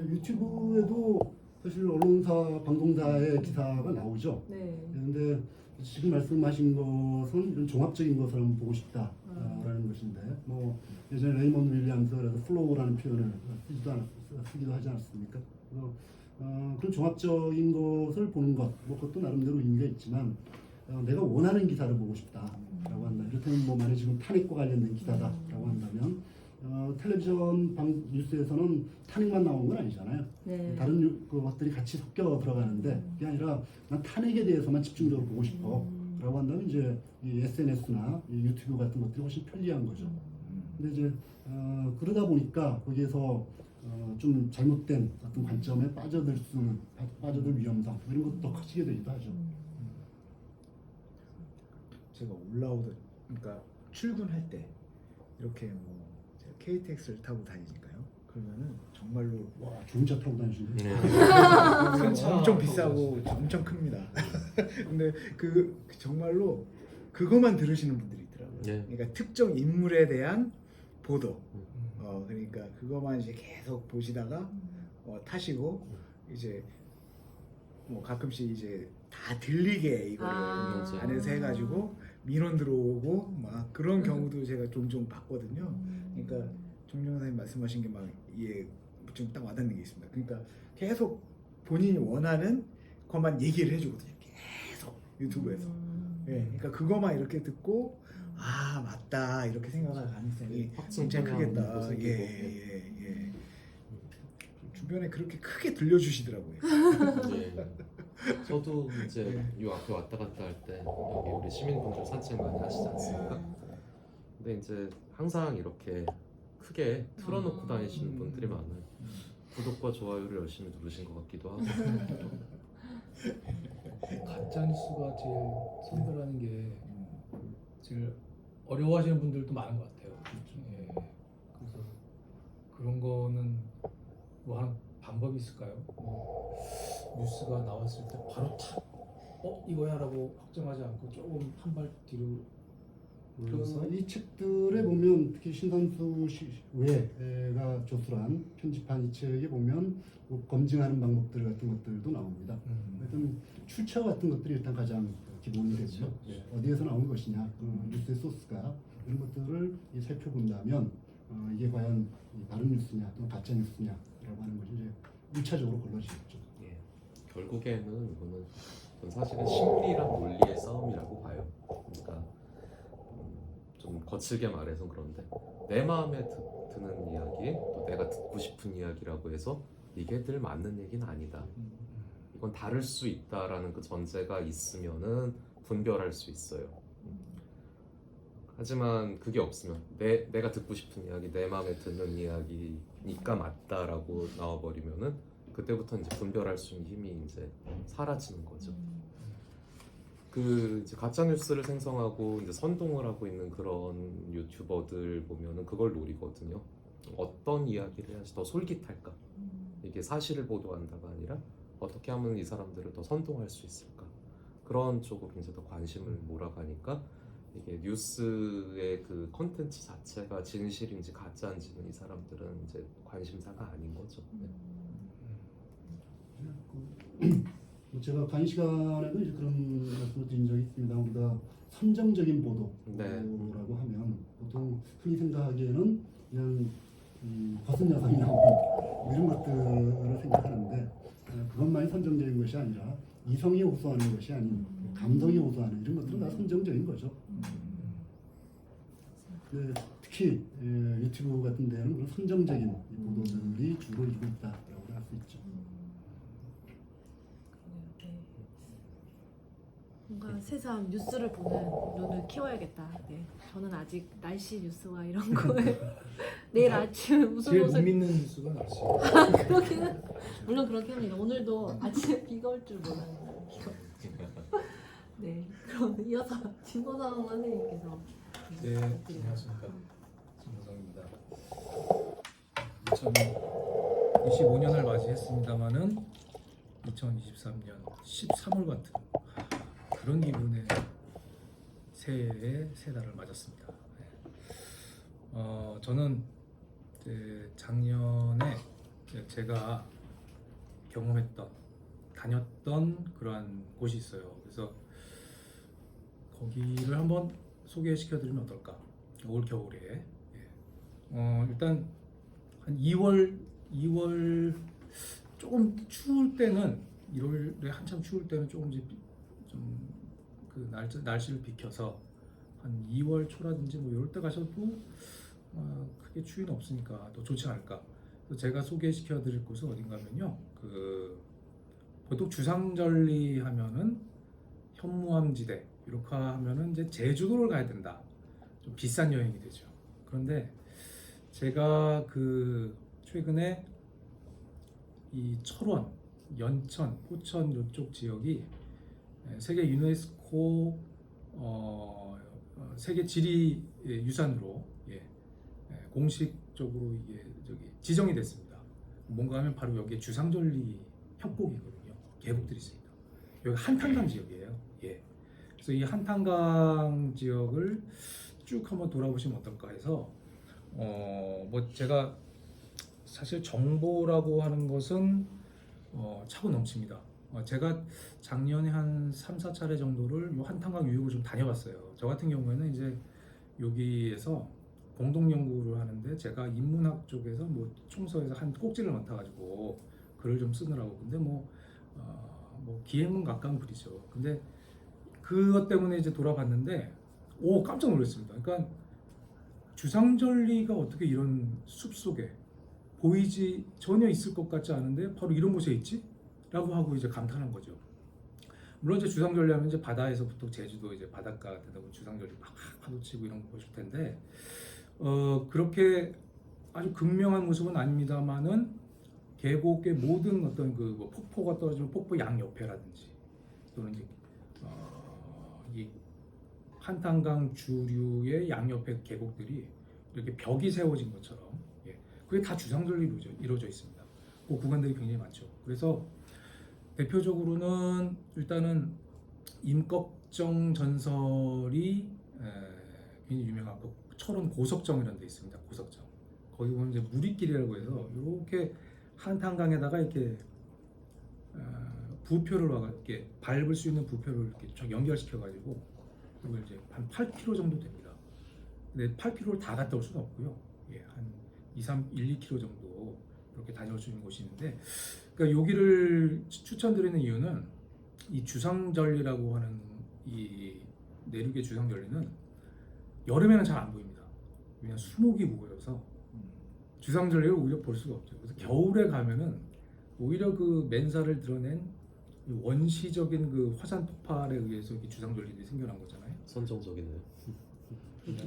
유튜브에도 사실 언론사, 방송사의 기사가 나오죠. 네. 그런데 지금 말씀하신 것은 이런 종합적인 것을 한번 보고 싶다라는 것인데 뭐 예전에 레이먼드 윌리엄스가 플로우라는 표현을 쓰기도 하지 않았습니까? 그런 종합적인 것을 보는 것, 뭐 그것도 나름대로 의미가 있지만 내가 원하는 기사를 보고 싶다라고 한다. 이렇다면 뭐 만약 지금 탄핵과 관련된 기사다라고 한다면 텔레비전 뉴스에서는 탄핵만 나오는 건 아니잖아요. 네. 다른 것들이 같이 섞여 들어가는데 그게 아니라 난 탄핵에 대해서만 집중적으로 보고 싶어라고 한다면 이제 이 SNS나 이 유튜브 같은 것들이 훨씬 편리한 거죠. 근데 이제 그러다 보니까 거기에서 좀 잘못된 어떤 관점에 빠져들 위험성 이런 것도 더 커지게 되기도 하죠. 제가 그러니까 출근할 때 이렇게 뭐 제가 KTX를 타고 다니니까요. 그러면은 정말로 와, 좋은 차 타고 다니시네. 큰 차. 엄청 비싸고 엄청 큽니다. 근데 정말로 그것만 들으시는 분들이 있더라고요. 네. 그러니까 특정 인물에 대한 보도. 그러니까 그것만 이제 계속 보시다가 타시고 이제 뭐 가끔씩 이제 다 들리게 이거를 안에서 해가지고 민원 들어오고 막 그런 경우도 제가 종종 봤거든요. 그러니까 정명 선생님 말씀하신 게 막 좀 딱 와닿는 게 있습니다. 그러니까 계속 본인이 원하는 것만 얘기를 해주거든요. 계속 유튜브에서. 예, 그러니까 그것만 이렇게 듣고 아 맞다 이렇게 생각할 가능성이 굉장히 크겠다. 예. 주변에 그렇게 크게 들려주시더라고요. 네. 저도 이제 이 앞에 왔다 갔다 할 때 여기 우리 시민분들 산책 많이 하시지 않습니까? 근데 이제 항상 이렇게 크게 틀어놓고 다니시는 분들이 많아요. 구독과 좋아요를 열심히 누르신 것 같기도 하고. 가짜 뉴스가 제일 선별하는 게 제일 어려워하시는 분들도 많은 것 같아요. 예. 그래서 그런 거는 뭐 하는 방법이 있을까요? 뭐 뉴스가 나왔을 때 바로 탁 이거야라고 확정하지 않고 조금 한 발 뒤로 그래서 이 책들에 보면 특히 신선수 외가 조술한 편집한 이 책에 보면 뭐 검증하는 방법들 같은 것들도 나옵니다. 하여튼 출처 같은 것들이 일단 가장 기본이 되고요. 그렇죠. 어디에서 나온 것이냐, 뉴스의 소스가 이런 것들을 살펴본다면 이게 과연 바른 뉴스냐 또는 가짜 뉴스냐라고 하는 것이 이제 1차적으로 걸러지겠죠. 예. 결국에는 이거는 전 사실은 심리랑 논리의 싸움이라고 봐요. 그러니까 좀 거칠게 말해서 그런데 내 마음에 드는 이야기, 또 내가 듣고 싶은 이야기라고 해서 이게 늘 맞는 얘기는 아니다. 이건 다를 수 있다라는 그 전제가 있으면은 분별할 수 있어요. 하지만 그게 없으면 내가 듣고 싶은 이야기, 내 마음에 드는 이야기니까 맞다라고 나와버리면은 그때부터 이제 분별할 수 있는 힘이 이제 사라지는 거죠. 그 이제 가짜 뉴스를 생성하고 이제 선동을 하고 있는 그런 유튜버들 보면은 그걸 노리거든요. 어떤 이야기를 해야지 더 솔깃할까? 이게 사실을 보도한다가 아니라 어떻게 하면 이 사람들을 더 선동할 수 있을까? 그런 쪽으로 이제 더 관심을 몰아가니까 이게 뉴스의 그 컨텐츠 자체가 진실인지 가짜인지는 이 사람들은 이제 관심사가 아닌 거죠. 네. 제가 강의 시간에도 이제 그런 말씀을 드린 적이 있습니다. 우리가 선정적인 보도라고 네. 하면 보통 흔히 생각하기에는 그냥 벗은 여성이 나오고 이런 것들을 생각하는데 그것만이 선정적인 것이 아니라 이성이 호소하는 것이 아닌 감성이 호소하는 이런 것들은 다 선정적인 거죠. 특히 유튜브 같은 데는 그런 선정적인 보도들이 주로 이루고 있다라고 할 수 있죠. 네. 뭔가 세상 뉴스를 보는 눈을 키워야겠다. 네. 저는 아직 날씨 뉴스와 이런 거에 내일 아침 무슨 제일 못 옷을 믿는 뉴스가 날씨예요. 그렇기는 물론 그렇긴 합니다. 오늘도 아침에 비가 올 줄 몰랐네요. 네. 그럼 이어서 진보성 선생님께서 네, 안녕하십니까. 김호성입니다. 2025년을 맞이했습니다마는 2023년 13월 같은 그런 기분의 새해의 새 달을 맞았습니다. 네. 저는 이제 작년에 제가 경험했던 다녔던 그러한 곳이 있어요. 그래서 거기를 한번 소개시켜드리면 어떨까? 올 겨울에 일단 한 2월 조금 추울 때는 1월에 한참 추울 때는 조금 좀 그 날씨를 비켜서 한 2월 초라든지 뭐 이럴 때 가셔도 크게 추위는 없으니까 또 좋지 않을까. 그래서 제가 소개시켜드릴 곳은 어딘가면요. 그 보통 주상절리 하면은 현무암지대 이렇게 하면은 이제 제주도를 가야 된다. 좀 비싼 여행이 되죠. 그런데 제가 그 최근에 이 철원, 연천, 포천 이쪽 지역이 세계 유네스코 세계 지리 유산으로 공식적으로 이게 지정이 됐습니다. 뭔가 하면 바로 여기에 주상절리 협곡이거든요. 계곡들이 있습니다. 여기 한탄강 지역이에요. 그래서 이 한탄강 지역을 쭉 한번 돌아보시면 어떨까 해서 뭐 제가 사실 정보라고 하는 것은 차고 넘칩니다. 제가 작년에 한 3, 4차례 정도를 이 한탄강 유역을 좀 다녀봤어요. 저 같은 경우에는 이제 여기에서 공동 연구를 하는데 제가 인문학 쪽에서 뭐 총서에서 한 꼭지를 맡아가지고 글을 좀 쓰느라고. 근데 뭐 기행문 가까운 글이죠. 근데 그것 때문에 이제 돌아봤는데 깜짝 놀랐습니다. 그러니까 주상절리가 어떻게 이런 숲 속에 보이지 전혀 있을 것 같지 않은데 바로 이런 곳에 있지? 라고 하고 이제 감탄한 거죠. 물론 이제 주상절리 하면 이제 바다에서부터 제주도 이제 바닷가 되다 보면 주상절리 막 파도 치고 이런 거 보실 텐데 그렇게 아주 극명한 모습은 아닙니다만은 계곡의 모든 어떤 뭐 폭포가 떨어지는 폭포 양 옆에라든지 또는 이제 이 한탄강 주류의 양옆에 계곡들이 이렇게 벽이 세워진 것처럼 그게 다 주상절리로 이루어져 있습니다. 그 구간들이 굉장히 많죠. 그래서 대표적으로는 일단은 임꺽정 전설이 굉장히 유명한 그 철원 고석정이라는 데 있습니다. 고석정. 거기 보면 이제 무리길이라고 해서 이렇게 한탄강에다가 이렇게 부표를 이렇게 밟을 수 있는 부표를 이렇게 쫙 연결시켜 가지고 그걸 이제 한 8km 정도 됩니다. 근데 8km를 다 갔다 올 수는 없고요. 예, 한 2km 정도 이렇게 다녀올 수 있는 곳이 있는데, 그러니까 여기를 추천드리는 이유는 이 주상절리라고 하는 이 내륙의 주상절리는 여름에는 잘 안 보입니다. 왜냐면 수목이 무거워서 주상절리를 오히려 볼 수가 없죠. 그래서 겨울에 가면은 오히려 그 맨살을 드러낸 이 원시적인 그 화산 폭발에 의해서 이렇게 주상절리들이 생겨난 거잖아요. 선정적이네요.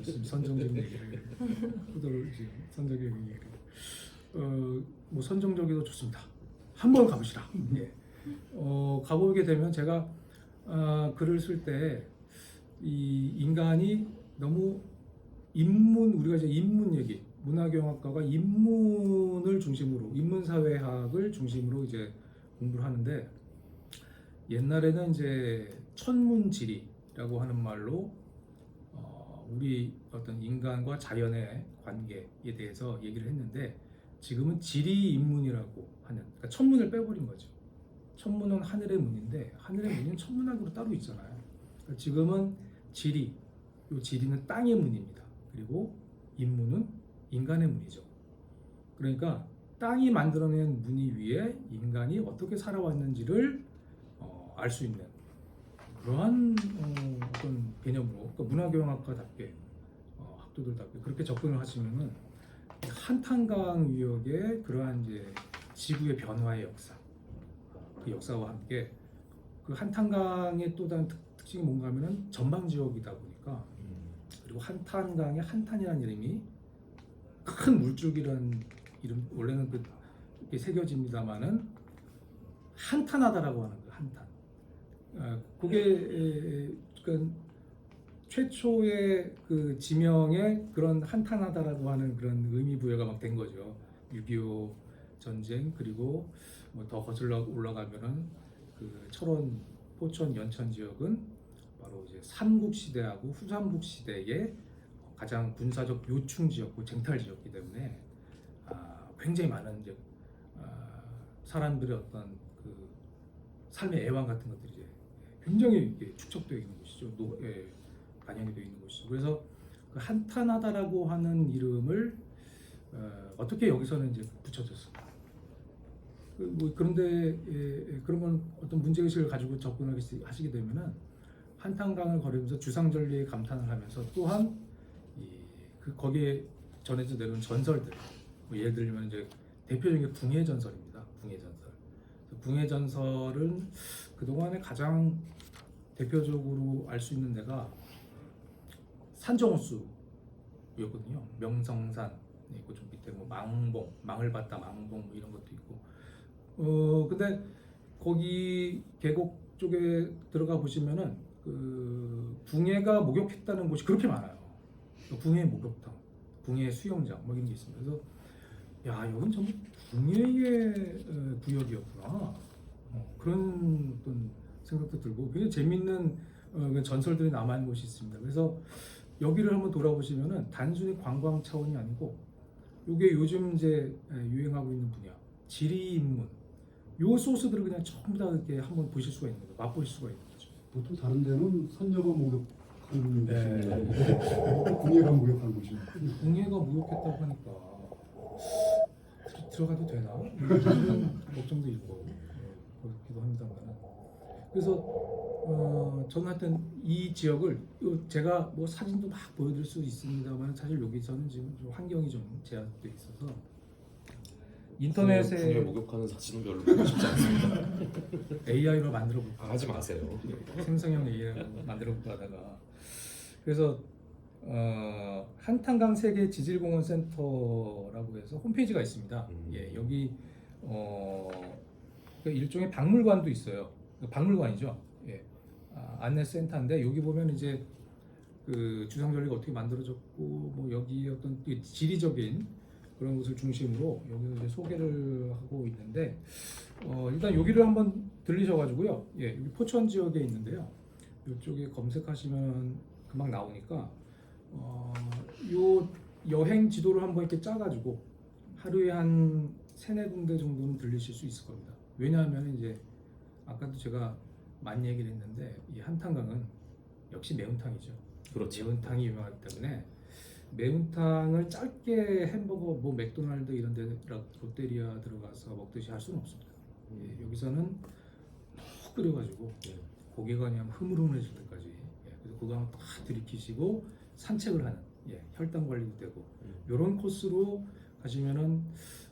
지금 선정적인 얘기를 후도를 지금 선정적인 얘기를 뭐 선정적이도 좋습니다. 한번 가보시라. 예. 가보게 되면 제가 글을 쓸 때 이 인간이 너무 우리가 이제 인문 얘기, 문화경학과가 인문을 중심으로 인문사회학을 중심으로 이제 공부를 하는데, 옛날에는 이제 천문지리라고 하는 말로 우리 어떤 인간과 자연의 관계에 대해서 얘기를 했는데, 지금은 지리인문이라고 하는, 그러니까 천문을 빼버린 거죠. 천문은 하늘의 문인데 하늘의 문은 천문학으로 따로 있잖아요. 그러니까 지금은 지리, 이 지리는 땅의 문입니다. 그리고 인문은 인간의 문이죠. 그러니까 땅이 만들어낸 무늬 위에 인간이 어떻게 살아왔는지를 알 수 있는 그러한 어떤 개념으로, 그러니까 문화경학과답게 학도들답게 그렇게 접근을 하시면은 한탄강 위역의 그러한 이제 지구의 변화의 역사, 그 역사와 함께 그 한탄강의 또 다른 특징이 뭔가 하면은 전망 지역이다 보니까, 그리고 한탄강의 한탄이라는 이름이 큰 물줄기라는 이름, 원래는 그게 새겨집니다만은 한탄하다라고 하는 그 한탄. 그게 그러니까 최초의 그 지명에 그런 한탄하다라고 하는 그런 의미 부여가 막 된 거죠. 6.25 전쟁, 그리고 뭐 더 거슬러 올라가면은 그 철원, 포천, 연천 지역은 바로 이제 삼국 시대하고 후삼국 시대의 가장 군사적 요충 지역고 쟁탈 지역이기 때문에 굉장히 많은 이제 사람들의 어떤 그 삶의 애환 같은 것들이 이제 굉장히 축적되어 있는 곳이죠. 반영이 되어 있는 곳이죠. 그래서 그 한탄하다라고 하는 이름을 어떻게 여기서는 이제 붙여졌을까? 뭐 그런데 그런 건 어떤 문제의식을 가지고 접근하시게 되면은 한탄강을 걸으면서 주상절리에 감탄을 하면서 또한 그 거기에 전해져 내려온 전설들, 뭐 예를 들면 이제 대표적인 게 궁예전설입니다. 궁예전설. 궁예전설은 그 동안에 가장 대표적으로 알 수 있는 데가 산정호수였거든요. 명성산 있고 좀 밑에 뭐 망봉, 망을 봤다 망봉 뭐 이런 것도 있고. 근데 거기 계곡 쪽에 들어가 보시면은 그 궁예가 목욕했다는 곳이 그렇게 많아요. 궁예 목욕탕, 궁예 수영장 뭐 이런 게 있습니다. 그래서 야, 여긴 전부 궁예의 구역이었구나. 그런 어떤 생각도 들고 굉장히 재밌는 전설들이 남아 있는 곳이 있습니다. 그래서 여기를 한번 돌아보시면은 단순히 관광 차원이 아니고 이게 요즘 이제 유행하고 있는 분야, 지리인문, 요 소스들을 그냥 전부 다 이렇게 한번 보실 수가 있는 거죠. 맛보실 수가 있는 거죠. 보통 다른 데는 선녀가 목욕하는 네. 곳인데 궁예가 목욕하는 곳이에요. 궁예가 목욕했다고 하니까 들어가도 되나? 이런 걱정도 있고 그렇기도 합니다만. 그래서 저는 하여튼 이 지역을 제가 뭐 사진도 막 보여드릴 수 있습니다만 사실 여기서는 지금 좀 환경이 좀 제한돼 있어서 인터넷에 궁예 목욕하는 사진은 별로 보고 싶지 않습니다. AI로 만들어 볼까? 하지 마세요. 생성형 AI로 만들어 볼까 하다가 그래서 한탄강 세계 지질공원 센터라고 해서 홈페이지가 있습니다. 예, 여기 그러니까 일종의 박물관도 있어요. 박물관이죠. 예, 안내센터인데 여기 보면 이제 그 주상절리가 어떻게 만들어졌고 뭐 여기 어떤 지리적인 그런 것을 중심으로 여기서 이제 소개를 하고 있는데 일단 여기를 한번 들리셔가지고요. 예, 여기 포천 지역에 있는데요. 이쪽에 검색하시면 금방 나오니까 요 여행 지도를 한번 이렇게 짜가지고 하루에 한 3-4 군데 정도는 들리실 수 있을 겁니다. 왜냐하면 이제 아까도 제가 많이 얘기를 했는데 이 한탄강은 역시 매운탕이죠. 그렇죠. 매운탕이 유명하기 때문에 매운탕을 짧게 햄버거, 뭐 맥도날드 이런 데 롯데리아 들어가서 먹듯이 할 수는 없습니다. 예, 여기서는 푹 끓여가지고 네. 고기가 그냥 흐물흐물해질 때까지 그래서 그거 한번 딱 들이키시고 산책을 하는 혈당 관리도 되고 이런 코스로 가시면은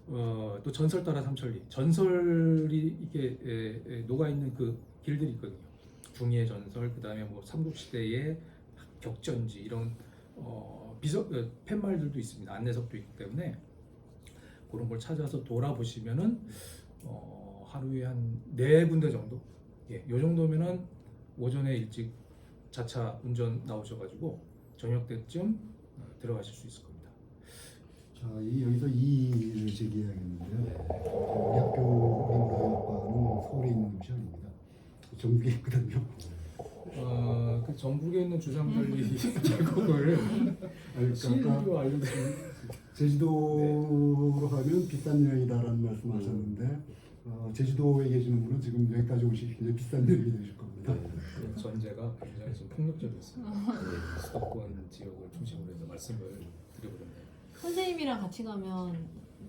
또 전설 따라 삼천리 전설이 이게 녹아 있는 그 길들이 있거든요. 중의 전설, 그 다음에 뭐 삼국시대의 격전지 이런 팻말들도 있습니다. 안내석도 있기 때문에 그런 걸 찾아서 돌아보시면은 하루에 한 4 군데 정도, 요 정도면은 오전에 일찍 자차 운전 나오셔가지고 저녁 때쯤 들어가실 수 있을 겁니다. 자, 여기서 이의를 제기해야겠는데요. 우리 학교 우리문화학과는 서울에 있는 곳이 아닙니다. 전국에 있거든요. 그 전국에 있는 주상절리 계곡을 아까 CU로 알려드린 제주도로 하면 비싼 여행이다라는 말씀하셨는데 제주도에 계시는 분은 지금 여기까지 오시기 굉장히 비싼 여행이 되실 겁니다. 전제가 굉장히 지금 폭력적이었습니다. 수도권 지역을 중심으로 해서 말씀을 드려보렸네요. 선생님이랑 같이 가면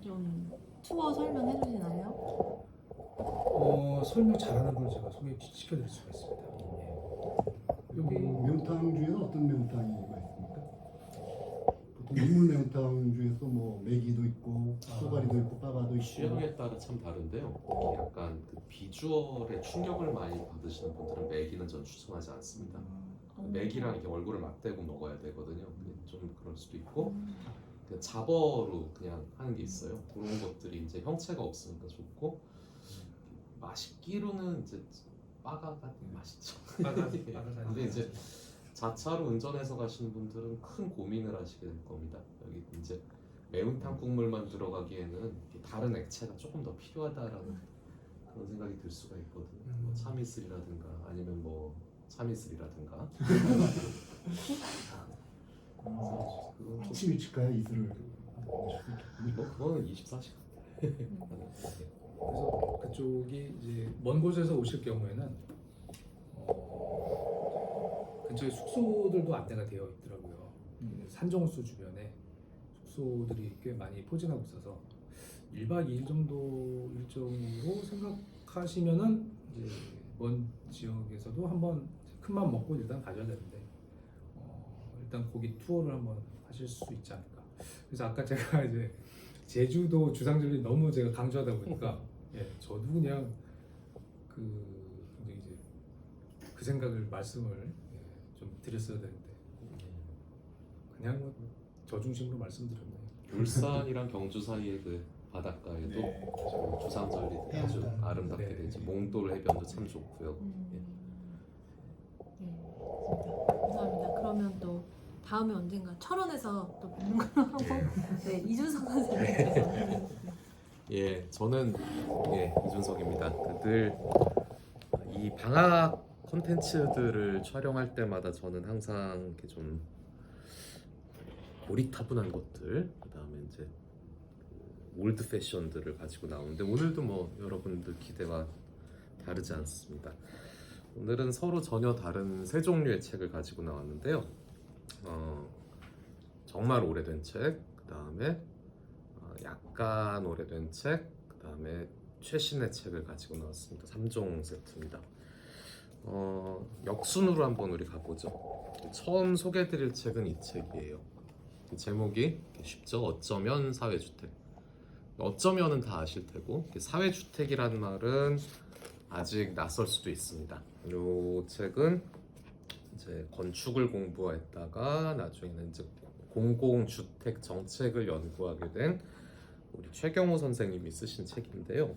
좀 투어 설명해 주시나요? 설명 잘하는 걸 제가 소개시켜드릴 수가 있습니다. 여기 매운탕 중에는 어떤 매운탕이 있습니까? 보통 민물 매운탕 중에서 뭐 메기도 있고 소가리도 있고 빠가도 있고 취향에 따라 참 다른데요. 약간 그 비주얼에 충격을 많이 받으시는 분들은 매기는 전 추천하지 않습니다. 매기랑 이렇게 얼굴을 맞대고 먹어야 되거든요. 좀 그럴 수도 있고 그냥 잡어로 그냥 하는 게 있어요. 그런 것들이 이제 형체가 없으니까 좋고 맛있기로는 이제 빠가가 맛있죠. 근데 이제 자차로 운전해서 가시는 분들은 큰 고민을 하시게 될 겁니다. 여기 이제 매운탕 국물만 들어가기에는 다른 액체가 조금 더 필요하다라는 그런 생각이 들 수가 있거든요. 뭐 참이슬이라든가 아니면 뭐 참이슬이라든가. 그래서 그건 좀 아침 일찍가요 이슬을 뭐 그거는 24시간. 그래서 그쪽이 이제 먼 곳에서 오실 경우에는 근처에 숙소들도 안내가 되어 있더라고요. 산정수 주변에 숙소들이 꽤 많이 포진하고 있어서 1박 2일 정도 일정으로 생각하시면은 이제 먼 지역에서도 한번 큰맘 먹고 일단 가셔야 되는데 일단 거기 투어를 한번 하실 수 있지 않을까. 그래서 아까 제가 이제 제주도 주상절리 너무 제가 강조하다 보니까 저도 그냥 굉장히 이제 그 생각을 말씀을 좀 드렸어야 되는데 그냥 뭐 저 중심으로 말씀드렸네요. 울산이랑 경주 사이의 그 바닷가에도 저 주상절리 아주 아름답게 네. 되죠. 몽돌 해변도 참 좋고요. 네, 감사합니다. 그러면 또 다음에 언젠가 철원에서 또 뵙는 걸로 하고 이준석 선생님께서 예, 저는 이준석입니다. 늘 이 방학 콘텐츠들을 촬영할 때마다 저는 항상 이렇게 좀 고리타분한 것들, 그다음에 이제 올드 패션들을 가지고 나오는데 오늘도 뭐 여러분들 기대와 다르지 않습니다. 오늘은 서로 전혀 다른 세 종류의 책을 가지고 나왔는데요. 정말 오래된 책, 그다음에 약간 오래된 책, 그다음에 최신의 책을 가지고 나왔습니다. 3종 세트입니다. 역순으로 한번 우리 가보죠. 처음 소개해드릴 책은 이 책이에요. 제목이 쉽죠? 어쩌면 사회주택. 어쩌면은 다 아실 테고 사회주택이라는 말은 아직 낯설 수도 있습니다. 이 책은 이제 건축을 공부했다가 나중에는 이제 공공주택 정책을 연구하게 된 우리 최경호 선생님이 쓰신 책인데요.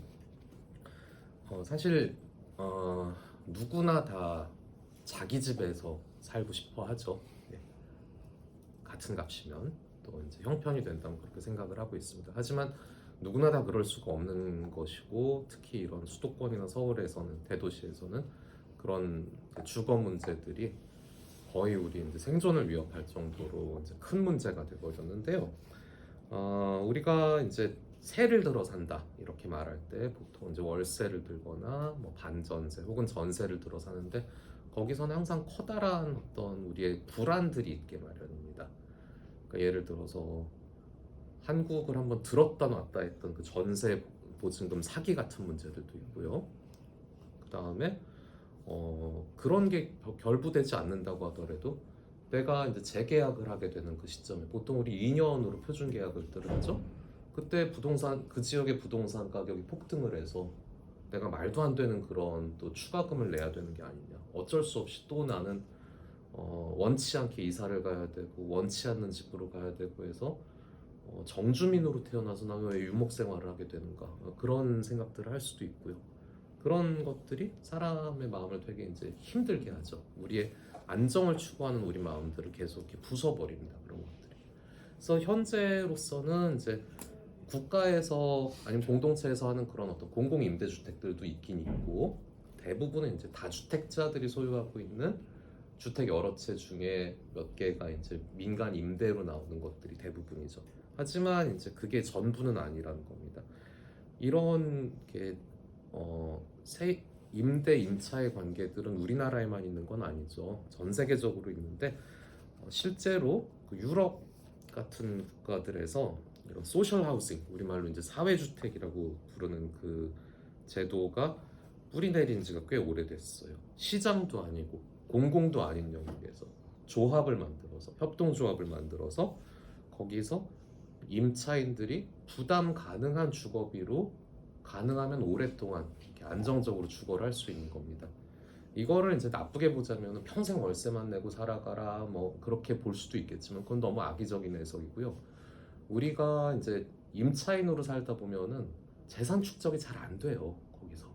사실 누구나 다 자기 집에서 살고 싶어 하죠. 같은 값이면 또 이제 형편이 된다면 그렇게 생각을 하고 있습니다. 하지만 누구나 다 그럴 수가 없는 것이고 특히 이런 수도권이나 서울에서는 대도시에서는 그런 주거 문제들이 거의 우리 이제 생존을 위협할 정도로 이제 큰 문제가 되버렸는데요. 우리가 이제 세를 들어 산다 이렇게 말할 때 보통 이제 월세를 들거나 뭐 반전세 혹은 전세를 들어 사는데 거기서는 항상 커다란 어떤 우리의 불안들이 있게 마련입니다. 그러니까 예를 들어서 한국을 한번 들었다 놨다 했던 그 전세 보증금 사기 같은 문제들도 있고요. 그 다음에 그런 게 결부되지 않는다고 하더라도 내가 이제 재계약을 하게 되는 그 시점에 보통 우리 2년으로 표준 계약을 들었죠. 그때 부동산 그 지역의 부동산 가격이 폭등을 해서 내가 말도 안 되는 그런 또 추가금을 내야 되는 게 아니냐. 어쩔 수 없이 또 나는 원치 않게 이사를 가야 되고 원치 않는 집으로 가야 되고 해서 정주민으로 태어나서 나 왜 유목 생활을 하게 되는가 그런 생각들을 할 수도 있고요. 그런 것들이 사람의 마음을 되게 이제 힘들게 하죠. 우리의 안정을 추구하는 우리 마음들을 계속 이렇게 부숴버립니다. 그런 것들이. 그래서 현재로서는 이제 국가에서 아니면 공동체에서 하는 그런 어떤 공공 임대주택들도 있긴 있고 대부분은 이제 다주택자들이 소유하고 있는 주택 여러 채 중에 몇 개가 이제 민간 임대로 나오는 것들이 대부분이죠. 하지만 이제 그게 전부는 아니라는 겁니다. 이런 게 임대 임차의 관계들은 우리나라에만 있는 건 아니죠. 전 세계적으로 있는데 실제로 그 유럽 같은 국가들에서 이런 소셜 하우싱, 우리말로 이제 사회주택이라고 부르는 그 제도가 뿌리내린 지가 꽤 오래됐어요. 시장도 아니고 공공도 아닌 영역에서 조합을 만들어서 협동조합을 만들어서 거기서 임차인들이 부담 가능한 주거비로 가능하면 오랫동안 이렇게 안정적으로 주거를 할 수 있는 겁니다. 이거를 이제 나쁘게 보자면 평생 월세만 내고 살아가라 뭐 그렇게 볼 수도 있겠지만 그건 너무 악의적인 해석이고요. 우리가 이제 임차인으로 살다 보면은 재산 축적이 잘 안 돼요. 거기서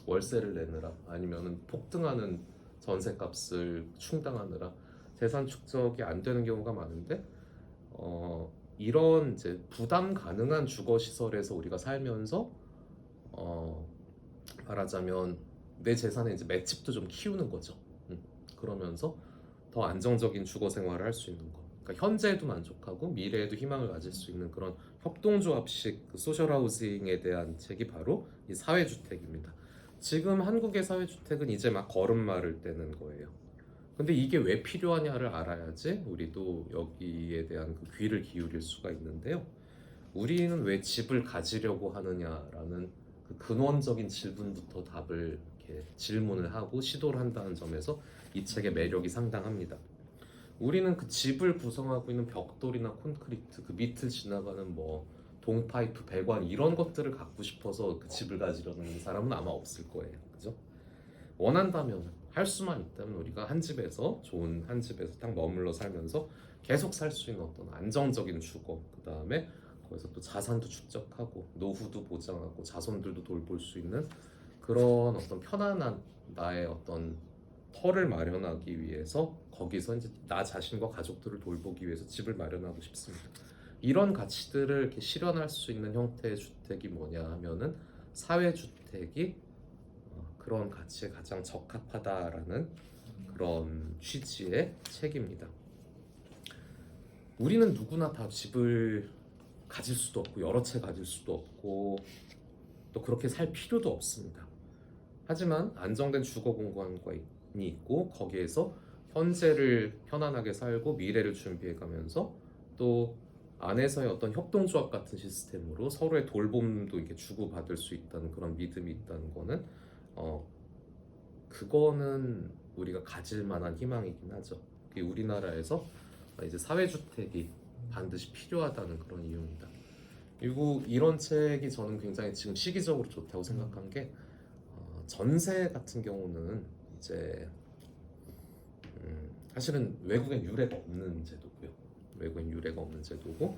월세를 내느라 아니면은 폭등하는 전세값을 충당하느라 재산 축적이 안 되는 경우가 많은데 이런 이제 부담 가능한 주거 시설에서 우리가 살면서 말하자면 내 재산에 이제 맷집도 좀 키우는 거죠. 그러면서 더 안정적인 주거 생활을 할 수 있는 거. 그러니까 현재에도 만족하고 미래에도 희망을 가질 수 있는 그런 협동조합식 그 소셜하우싱에 대한 책이 바로 이 사회주택입니다. 지금 한국의 사회주택은 이제 막 걸음마를 떼는 거예요. 근데 이게 왜 필요하냐를 알아야지 우리도 여기에 대한 그 귀를 기울일 수가 있는데요. 우리는 왜 집을 가지려고 하느냐라는 그 근원적인 질문부터 답을 이렇게 질문을 하고 시도를 한다는 점에서 이 책의 매력이 상당합니다. 우리는 그 집을 구성하고 있는 벽돌이나 콘크리트, 그 밑을 지나가는 뭐 동파이프, 배관 이런 것들을 갖고 싶어서 그 집을 가지려는 사람은 아마 없을 거예요. 그죠? 원한다면 할 수만 있다면 우리가 한 집에서 좋은 한 집에서 딱 머물러 살면서 계속 살 수 있는 어떤 안정적인 주거, 그 다음에 거기서 또 자산도 축적하고 노후도 보장하고 자손들도 돌볼 수 있는 그런 어떤 편안한 나의 어떤 터를 마련하기 위해서 거기서 이제 나 자신과 가족들을 돌보기 위해서 집을 마련하고 싶습니다. 이런 가치들을 이렇게 실현할 수 있는 형태의 주택이 뭐냐 하면은 사회주택이 그런 가치에 가장 적합하다라는 그런 취지의 책입니다. 우리는 누구나 다 집을 가질 수도 없고 여러 채 가질 수도 없고 또 그렇게 살 필요도 없습니다. 하지만 안정된 주거 공간이 있고 거기에서 현재를 편안하게 살고 미래를 준비해 가면서 또 안에서의 어떤 협동조합 같은 시스템으로 서로의 돌봄도 이렇게 주고받을 수 있다는 그런 믿음이 있다는 거는 그거는 우리가 가질 만한 희망이긴 하죠. 그게 우리나라에서 이제 사회주택이 반드시 필요하다는 그런 이유입니다. 그리고 이런 책이 저는 굉장히 지금 시기적으로 좋다고 생각한 게 전세 같은 경우는 이제 사실은 외국엔 유례가 없는 제도고요. 외국엔 유례가 없는 제도고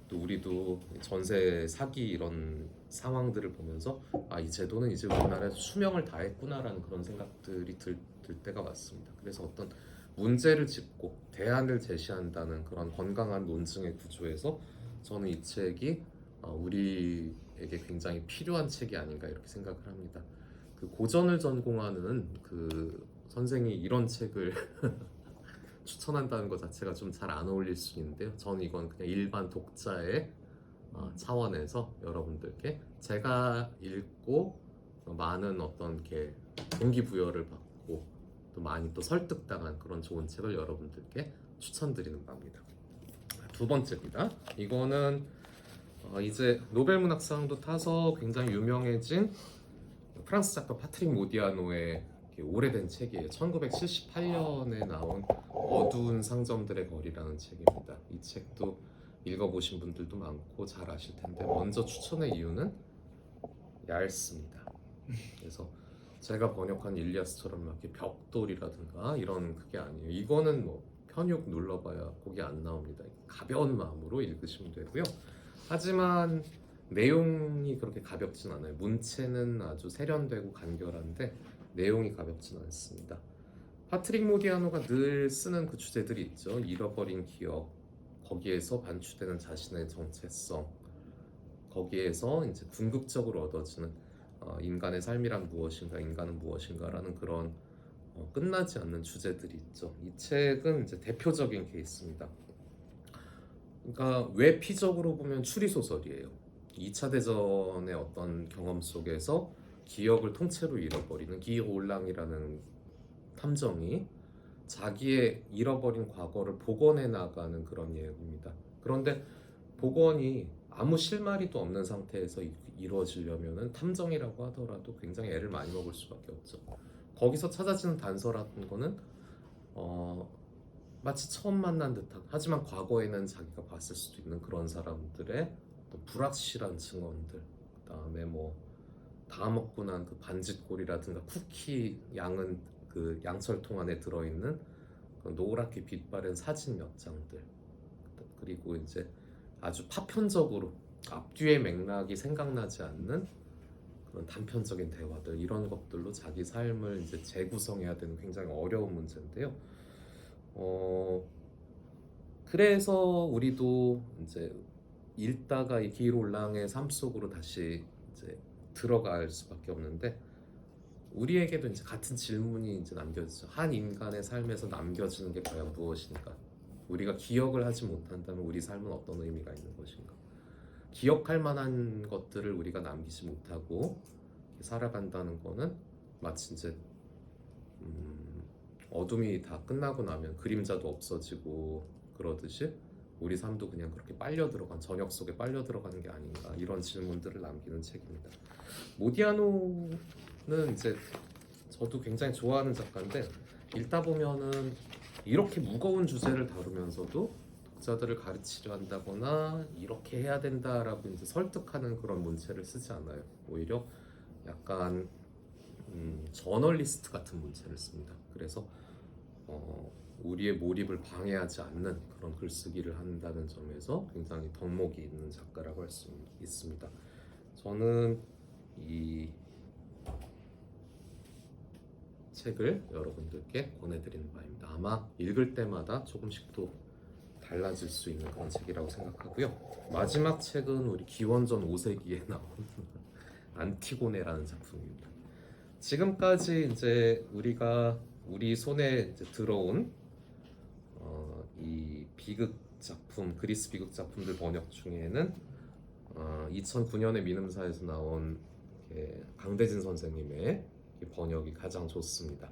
또 우리도 전세 사기 이런 상황들을 보면서 이 제도는 이제 우리나라에서 수명을 다했구나라는 그런 생각들이 들 때가 왔습니다. 그래서 어떤 문제를 짚고 대안을 제시한다는 그런 건강한 논증의 구조에서 저는 이 책이 우리에게 굉장히 필요한 책이 아닌가 이렇게 생각을 합니다. 그 고전을 전공하는 그 선생이 이런 책을 추천한다는 것 자체가 좀 잘 안 어울릴 수 있는데요. 저는 이건 그냥 일반 독자의 차원에서 여러분들께 제가 읽고 많은 어떤 게 동기부여를 받고 또 많이 또 설득당한 그런 좋은 책을 여러분들께 추천드리는 바입니다. 두 번째입니다. 이거는 이제 노벨문학상도 타서 굉장히 유명해진 프랑스 작가 파트릭 모디아노의 오래된 책이에요. 1978년에 나온 어두운 상점들의 거리라는 책입니다. 이 책도 읽어보신 분들도 많고 잘 아실 텐데 먼저 추천의 이유는 얇습니다. 그래서 제가 번역한 일리아스처럼 막 이렇게 벽돌이라든가 이런 그게 아니에요. 이거는 뭐 편육 눌러봐야 곡이 안 나옵니다. 가벼운 마음으로 읽으시면 되고요. 하지만 내용이 그렇게 가볍진 않아요. 문체는 아주 세련되고 간결한데 내용이 가볍진 않습니다. 파트릭 모디아노가 늘 쓰는 그 주제들이 있죠. 잃어버린 기억, 거기에서 반추되는 자신의 정체성, 거기에서 이제 궁극적으로 얻어지는 인간의 삶이란 무엇인가, 인간은 무엇인가라는 그런 끝나지 않는 주제들이 있죠. 이 책은 이제 대표적인 케이스입니다. 그러니까 외피적으로 보면 추리소설이에요. 2차 대전의 어떤 경험 속에서 기억을 통째로 잃어버리는 기올랑이라는 탐정이 자기의 잃어버린 과거를 복원해 나가는 그런 예입니다. 그런데 복원이 아무 실마리도 없는 상태에서 이루어지려면 탐정이라고 하더라도 굉장히 애를 많이 먹을 수밖에 없죠. 거기서 찾아지는 단서라는 거는 마치 처음 만난 듯한, 하지만 과거에는 자기가 봤을 수도 있는 그런 사람들의 불확실한 증언들, 그 다음에 뭐 다 먹고 난 그 반짓골이라든가 쿠키 양은 그 양철통 안에 들어있는 그 노랗게 빛바랜 사진 몇 장들, 그리고 이제 아주 파편적으로 앞뒤의 맥락이 생각나지 않는 그런 단편적인 대화들, 이런 것들로 자기 삶을 이제 재구성해야 되는 굉장히 어려운 문제인데요. 그래서 우리도 이제 읽다가 이 기올랑의 삶 속으로 다시 이제 들어갈 수밖에 없는데, 우리에게도 이제 같은 질문이 이제 남겨지죠. 한 인간의 삶에서 남겨지는 게 과연 무엇인가? 우리가 기억을 하지 못한다면 우리 삶은 어떤 의미가 있는 것인가? 기억할 만한 것들을 우리가 남기지 못하고 살아간다는 거는 마치 이제 어둠이 다 끝나고 나면 그림자도 없어지고 그러듯이 우리 삶도 그냥 그렇게 빨려 들어간, 저녁 속에 빨려 들어가는 게 아닌가, 이런 질문들을 남기는 책입니다. 모디아노는 이제 저도 굉장히 좋아하는 작가인데, 읽다 보면은 이렇게 무거운 주제를 다루면서도 독자들을 가르치려 한다거나 이렇게 해야 된다라고 이제 설득하는 그런 문체를 쓰지 않아요. 오히려 약간 저널리스트 같은 문체를 씁니다. 그래서 우리의 몰입을 방해하지 않는 그런 글쓰기를 한다는 점에서 굉장히 덕목이 있는 작가라고 할 수 있습니다. 저는 이 책을 여러분들께 권해드리는 바입니다. 아마 읽을 때마다 조금씩 또 달라질 수 있는 그런 책이라고 생각하고요. 마지막 책은 우리 기원전 5세기에 나온 안티고네라는 작품입니다. 지금까지 이제 우리 손에 이제 들어온 이 비극 작품, 그리스 비극 작품들 번역 중에는 2009년에 민음사에서 나온 강대진 선생님의 번역이 가장 좋습니다.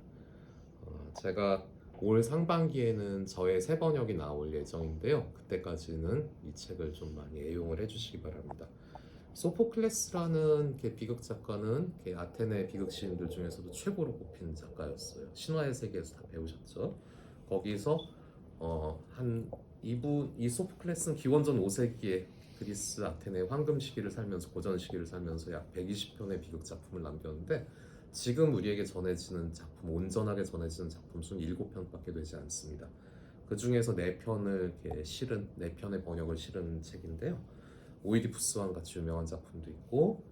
제가 올 상반기에는 저의 새 번역이 나올 예정인데요. 그때까지는 이 책을 좀 많이 애용을 해주시기 바랍니다. 소포클레스라는 비극 작가는 아테네 비극 시인들 중에서도 최고로 꼽힌 작가였어요. 신화의 세계에서 다 배우셨죠. 거기서 이 소포클레스는 기원전 5세기에 그리스 아테네 황금 시기를 살면서, 고전 시기를 살면서 약 120편의 비극 작품을 남겼는데, 지금 우리에게 전해지는 작품, 온전하게 전해지는 작품 수는 7편밖에 되지 않습니다. 그 중에서 4편을 실은, 4편의 번역을 실은 책인데요. 오이디푸스왕 같이 유명한 작품도 있고,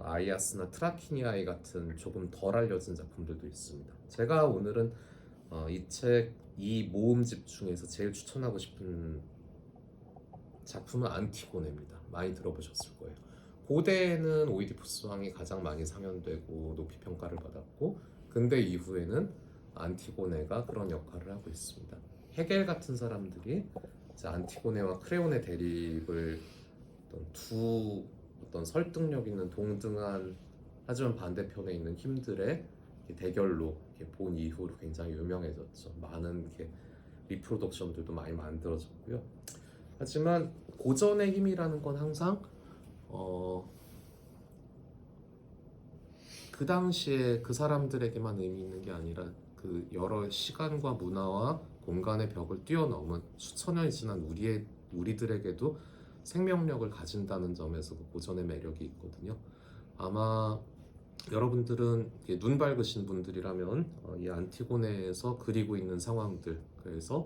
아이아스나 트라키니아이 같은 조금 덜 알려진 작품들도 있습니다. 제가 오늘은 이 모음집 중에서 제일 추천하고 싶은 작품은 안티고네입니다. 많이 들어보셨을 거예요. 고대에는 오이디푸스 왕이 가장 많이 상연되고 높이 평가를 받았고, 근대 이후에는 안티고네가 그런 역할을 하고 있습니다. 헤겔 같은 사람들이 이제 안티고네와 크레온의 대립을 어떤 설득력 있는 동등한 하지만 반대편에 있는 힘들의 대결로 본 이후로 굉장히 유명해졌죠. 많은 리프로덕션들도 많이 만들어졌고요. 하지만 고전의 힘이라는 건 항상 그 당시에 그 사람들에게만 의미 있는 게 아니라 그 여러 시간과 문화와 공간의 벽을 뛰어넘은 수천 년이 지난 우리들에게도 생명력을 가진다는 점에서 그 고전의 매력이 있거든요. 아마 여러분들은 눈 밝으신 분들이라면 이 안티고네에서 그리고 있는 상황들, 그래서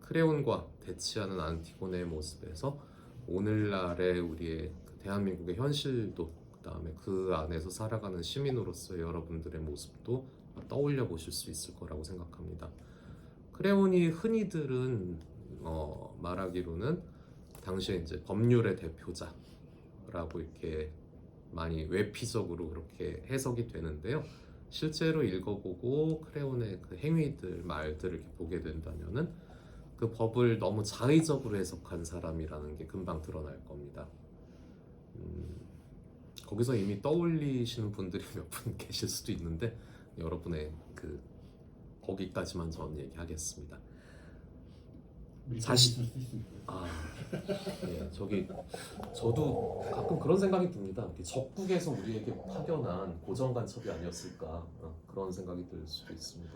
크레온과 대치하는 안티고네의 모습에서 오늘날의 우리의 대한민국의 현실도, 그 다음에 그 안에서 살아가는 시민으로서의 여러분들의 모습도 떠올려 보실 수 있을 거라고 생각합니다. 크레온이 흔히들은 말하기로는 당시에 이제 법률의 대표자라고 이렇게 많이 외피적으로 그렇게 해석이 되는데요. 실제로 읽어보고 크레온의 그 행위들, 말들을 이렇게 보게 된다면은 그 법을 너무 자의적으로 해석한 사람이라는 게 금방 드러날 겁니다. 거기서 이미 떠올리시는 분들이 몇 분 계실 수도 있는데 여러분의 거기까지만 전 얘기하겠습니다. 사실 수 있으니까. 예, 저도 가끔 그런 생각이 듭니다. 적국에서 우리에게 파견한 고정 간첩이 아니었을까 그런 생각이 들 수도 있습니다.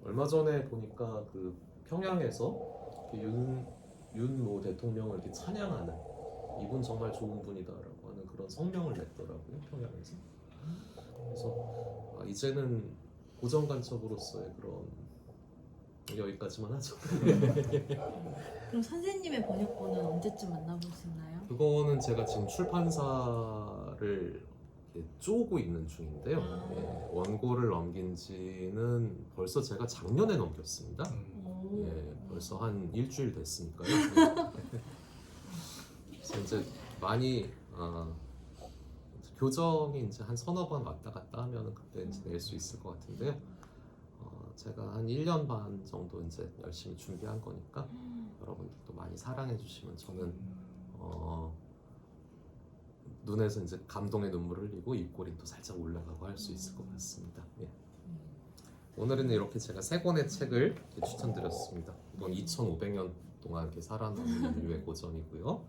얼마 전에 보니까 그 평양에서 윤모 대통령을 이렇게 찬양하는 이분 정말 좋은 분이다라고 하는 그런 성명을 냈더라고요, 평양에서. 그래서 이제는 고정 간첩으로서의 그런 여기까지만 하죠. 그럼 선생님의 번역본은 언제쯤 만나볼 수 있나요? 그거는 제가 지금 출판사를 이렇게 쪼고 있는 중인데요. 예, 원고를 넘긴 지는 벌써 제가 작년에 넘겼습니다. 오. 예, 벌써 한 일주일 됐으니까요. 그래서 이제 많이 교정이 이제 한 서너 번 왔다 갔다 하면 그때 이제 낼 수 있을 것 같은데요. 제가 한 1년 반 정도 이제 열심히 준비한 거니까 여러분들도 많이 사랑해 주시면 저는 눈에서 이제 감동의 눈물을 흘리고 입꼬리 또 살짝 올라가고 할 수 있을 것 같습니다. 예. 오늘은 이렇게 제가 세 권의 책을 이렇게 추천드렸습니다. 이건 2,500년 동안 이렇게 살아남은 인류의 고전이고요.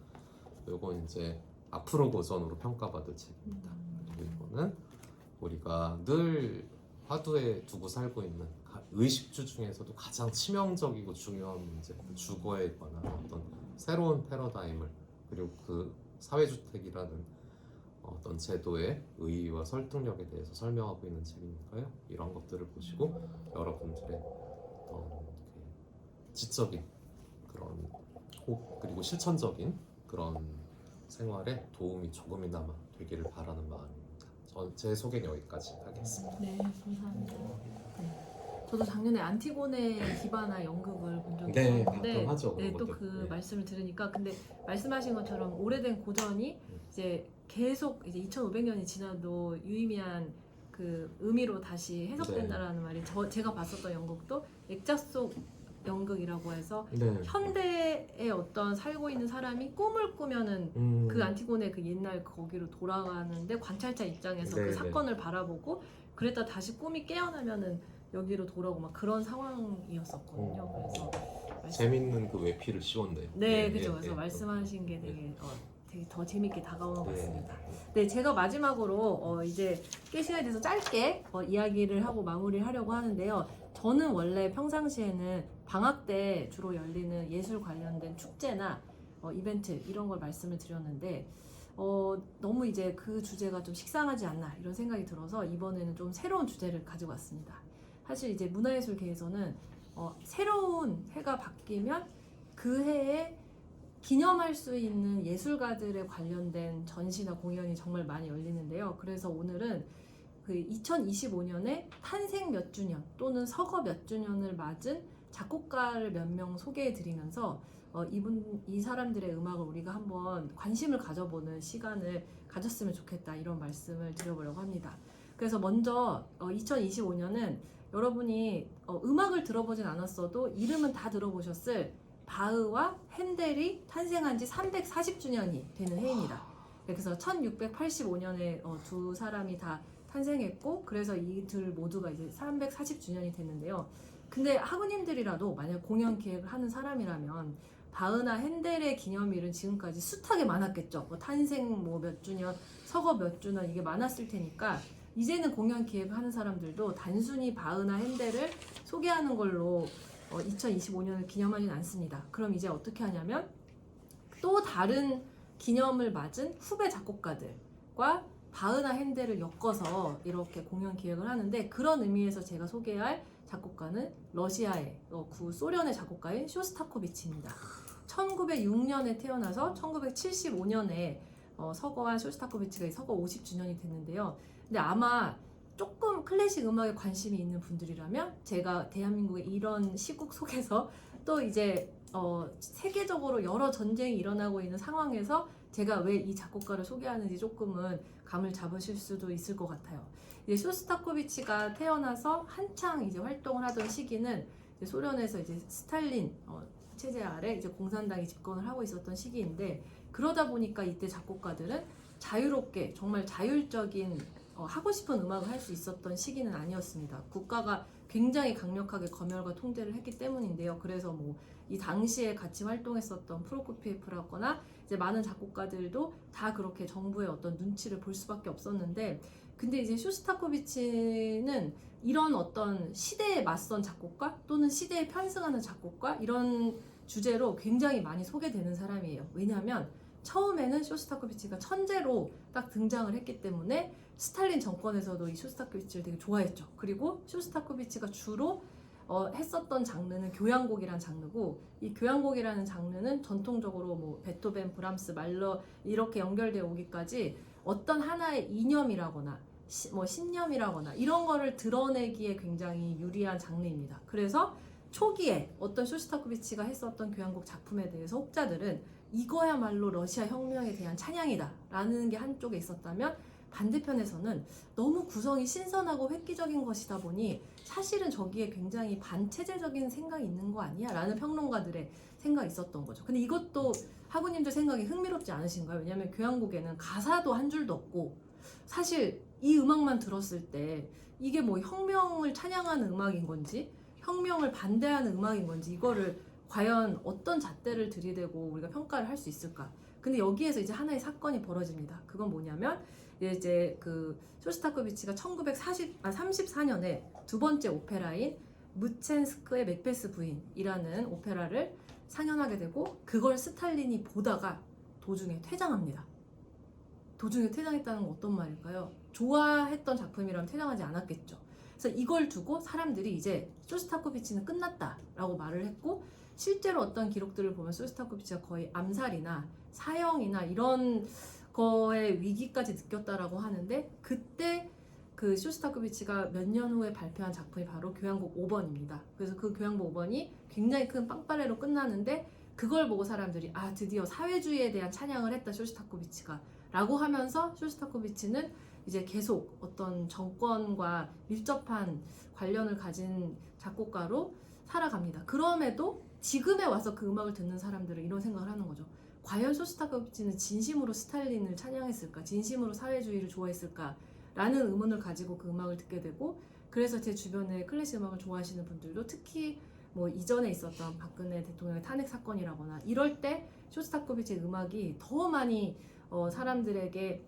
이건 이제 앞으로 고전으로 평가받을 책입니다. 그리고 이거는 우리가 늘 화두에 두고 살고 있는 의식주 중에서도 가장 치명적이고 중요한 문제, 주거에 관한 어떤 새로운 패러다임을, 그리고 그 사회주택이라는 어떤 제도의 의의와 설득력에 대해서 설명하고 있는 책이니까요. 이런 것들을 보시고 여러분들의 어떤 지적인 그런 그리고 실천적인 그런 생활에 도움이 조금이나마 되기를 바라는 마음입니다. 제 소개는 여기까지 하겠습니다. 네, 감사합니다. 네. 저도 작년에 안티고네 기바나 연극을 본 적이 네, 있었는데 가끔 하죠, 그런 또 것들. 그 네. 말씀을 들으니까 근데 말씀하신 것처럼 오래된 고전이 이제 계속 이제 2,500년이 지나도 유의미한 그 의미로 다시 해석된다라는 말이 제가 봤었던 연극도 액자 속 연극이라고 해서 네. 현대에 어떤 살고 있는 사람이 꿈을 꾸면은 그 안티고네 그 옛날 거기로 돌아가는데 관찰자 입장에서 네, 그 네. 사건을 바라보고 그랬다 다시 꿈이 깨어나면은 여기로 돌아오고 막 그런 상황이었었거든요. 그래서 재밌는 그 외피를 씌웠네요. 네, 그렇죠. 그래서 말씀하신 게 되게 더 재밌게 다가오는 것 같습니다. 네, 제가 마지막으로 이제 꽤 시간이 돼서 짧게 이야기를 하고 마무리를 하려고 하는데요. 저는 원래 평상시에는 방학 때 주로 열리는 예술 관련된 축제나 이벤트 이런 걸 말씀을 드렸는데 너무 이제 그 주제가 좀 식상하지 않나 이런 생각이 들어서 이번에는 좀 새로운 주제를 가지고 왔습니다. 사실 이제 문화예술계에서는 새로운 해가 바뀌면 그 해에 기념할 수 있는 예술가들에 관련된 전시나 공연이 정말 많이 열리는데요. 그래서 오늘은 그 2025년에 탄생 몇 주년 또는 서거 몇 주년을 맞은 작곡가를 몇 명 소개해드리면서 이 사람들의 음악을 우리가 한번 관심을 가져보는 시간을 가졌으면 좋겠다 이런 말씀을 드려보려고 합니다. 그래서 먼저 2025년은 여러분이 음악을 들어보진 않았어도 이름은 다 들어보셨을 바흐와 핸델이 탄생한 지 340주년이 되는 해입니다. 그래서 1685년에 두 사람이 다 탄생했고, 그래서 이 둘 모두가 이제 340주년이 됐는데요. 근데 학우님들이라도 만약 공연 기획을 하는 사람이라면 바흐나 핸델의 기념일은 지금까지 숱하게 많았겠죠. 뭐 탄생 뭐 몇 주년, 서거 몇 주년 이게 많았을 테니까 이제는 공연 기획을 하는 사람들도 단순히 바흐나 핸델을 소개하는 걸로 2025년을 기념하진 않습니다. 그럼 이제 어떻게 하냐면 또 다른 기념을 맞은 후배 작곡가들과 바흐나 핸델을 엮어서 이렇게 공연 기획을 하는데, 그런 의미에서 제가 소개할 작곡가는 러시아의 구소련의 작곡가인 쇼스타코비치입니다. 1906년에 태어나서 1975년에 서거한 쇼스타코비치가 서거 50주년이 됐는데요. 근데 아마 조금 클래식 음악에 관심이 있는 분들이라면 제가 대한민국의 이런 시국 속에서 또 이제 세계적으로 여러 전쟁이 일어나고 있는 상황에서 제가 왜 이 작곡가를 소개하는지 조금은 감을 잡으실 수도 있을 것 같아요. 이제 쇼스타코비치가 태어나서 한창 이제 활동을 하던 시기는 이제 소련에서 이제 스탈린 체제 아래 이제 공산당이 집권을 하고 있었던 시기인데, 그러다 보니까 이때 작곡가들은 자유롭게 정말 자율적인 하고 싶은 음악을 할 수 있었던 시기는 아니었습니다. 국가가 굉장히 강력하게 검열과 통제를 했기 때문인데요. 그래서 뭐 이 당시에 같이 활동했었던 프로코피에프라거나 이제 많은 작곡가들도 다 그렇게 정부의 어떤 눈치를 볼 수밖에 없었는데, 근데 이제 쇼스타코비치는 이런 어떤 시대에 맞선 작곡가 또는 시대에 편승하는 작곡가 이런 주제로 굉장히 많이 소개되는 사람이에요. 왜냐하면 처음에는 쇼스타코비치가 천재로 딱 등장을 했기 때문에 스탈린 정권에서도 이 쇼스타코비치를 되게 좋아했죠. 그리고 쇼스타코비치가 주로 했었던 장르는 교향곡이라는 장르고, 이 교향곡이라는 장르는 전통적으로 뭐 베토벤, 브람스, 말러 이렇게 연결되어 오기까지 어떤 하나의 이념이라거나 뭐 신념이라거나 이런 거를 드러내기에 굉장히 유리한 장르입니다. 그래서 초기에 어떤 쇼스타코비치가 했었던 교향곡 작품에 대해서 혹자들은 이거야말로 러시아 혁명에 대한 찬양이다 라는 게 한쪽에 있었다면, 반대편에서는 너무 구성이 신선하고 획기적인 것이다 보니 사실은 저기에 굉장히 반체제적인 생각이 있는 거 아니야? 라는 평론가들의 생각이 있었던 거죠. 근데 이것도 학우님들 생각이 흥미롭지 않으신가요? 왜냐하면 교향곡에는 가사도 한 줄도 없고, 사실 이 음악만 들었을 때 이게 뭐 혁명을 찬양하는 음악인 건지 혁명을 반대하는 음악인 건지 이거를 과연 어떤 잣대를 들이대고 우리가 평가를 할 수 있을까? 근데 여기에서 이제 하나의 사건이 벌어집니다. 그건 뭐냐면 이제 그 쇼스타코비치가 1934년에 두 번째 오페라인 무첸스크의 맥베스 부인이라는 오페라를 상연하게 되고, 그걸 스탈린이 보다가 도중에 퇴장합니다. 도중에 퇴장했다는 건 어떤 말일까요? 좋아했던 작품이라면 퇴장하지 않았겠죠. 그래서 이걸 두고 사람들이 이제 쇼스타코비치는 끝났다라고 말을 했고, 실제로 어떤 기록들을 보면 쇼스타코비치가 거의 암살이나 사형이나 이런 거의 위기까지 느꼈다라고 하는데, 그때 그 쇼스타코비치가 몇 년 후에 발표한 작품이 바로 교향곡 5번입니다. 그래서 그 교향곡 5번이 굉장히 큰 빵빠레로 끝나는데, 그걸 보고 사람들이 아 드디어 사회주의에 대한 찬양을 했다 쇼스타코비치가 라고 하면서 쇼스타코비치는 이제 계속 어떤 정권과 밀접한 관련을 가진 작곡가로 살아갑니다. 그럼에도 지금에 와서 그 음악을 듣는 사람들은 이런 생각을 하는 거죠. 과연 쇼스타코비치는 진심으로 스탈린을 찬양했을까? 진심으로 사회주의를 좋아했을까? 라는 의문을 가지고 그 음악을 듣게 되고, 그래서 제 주변에 클래식 음악을 좋아하시는 분들도 특히 뭐 이전에 있었던 박근혜 대통령의 탄핵 사건이라거나 이럴 때 쇼스타코비치의 음악이 더 많이 사람들에게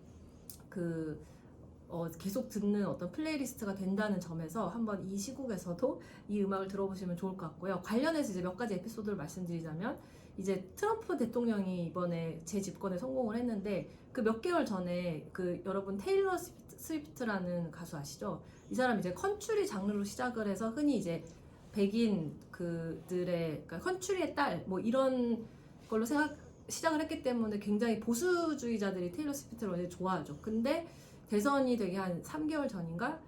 계속 듣는 어떤 플레이리스트가 된다는 점에서 한번 이 시국에서도 이 음악을 들어보시면 좋을 것 같고요. 관련해서 이제 몇 가지 에피소드를 말씀드리자면, 이제 트럼프 대통령이 이번에 재집권에 성공을 했는데 그 몇 개월 전에 그 여러분 테일러 스위프트라는 가수 아시죠? 이 사람 이제 컨츄리 장르로 시작을 해서 흔히 이제 백인 그들의 그러니까 컨츄리의 딸 뭐 이런 걸로 시작을 했기 때문에 굉장히 보수주의자들이 테일러 스위프트를 원래 좋아하죠. 근데 대선이 되기 한 3개월 전인가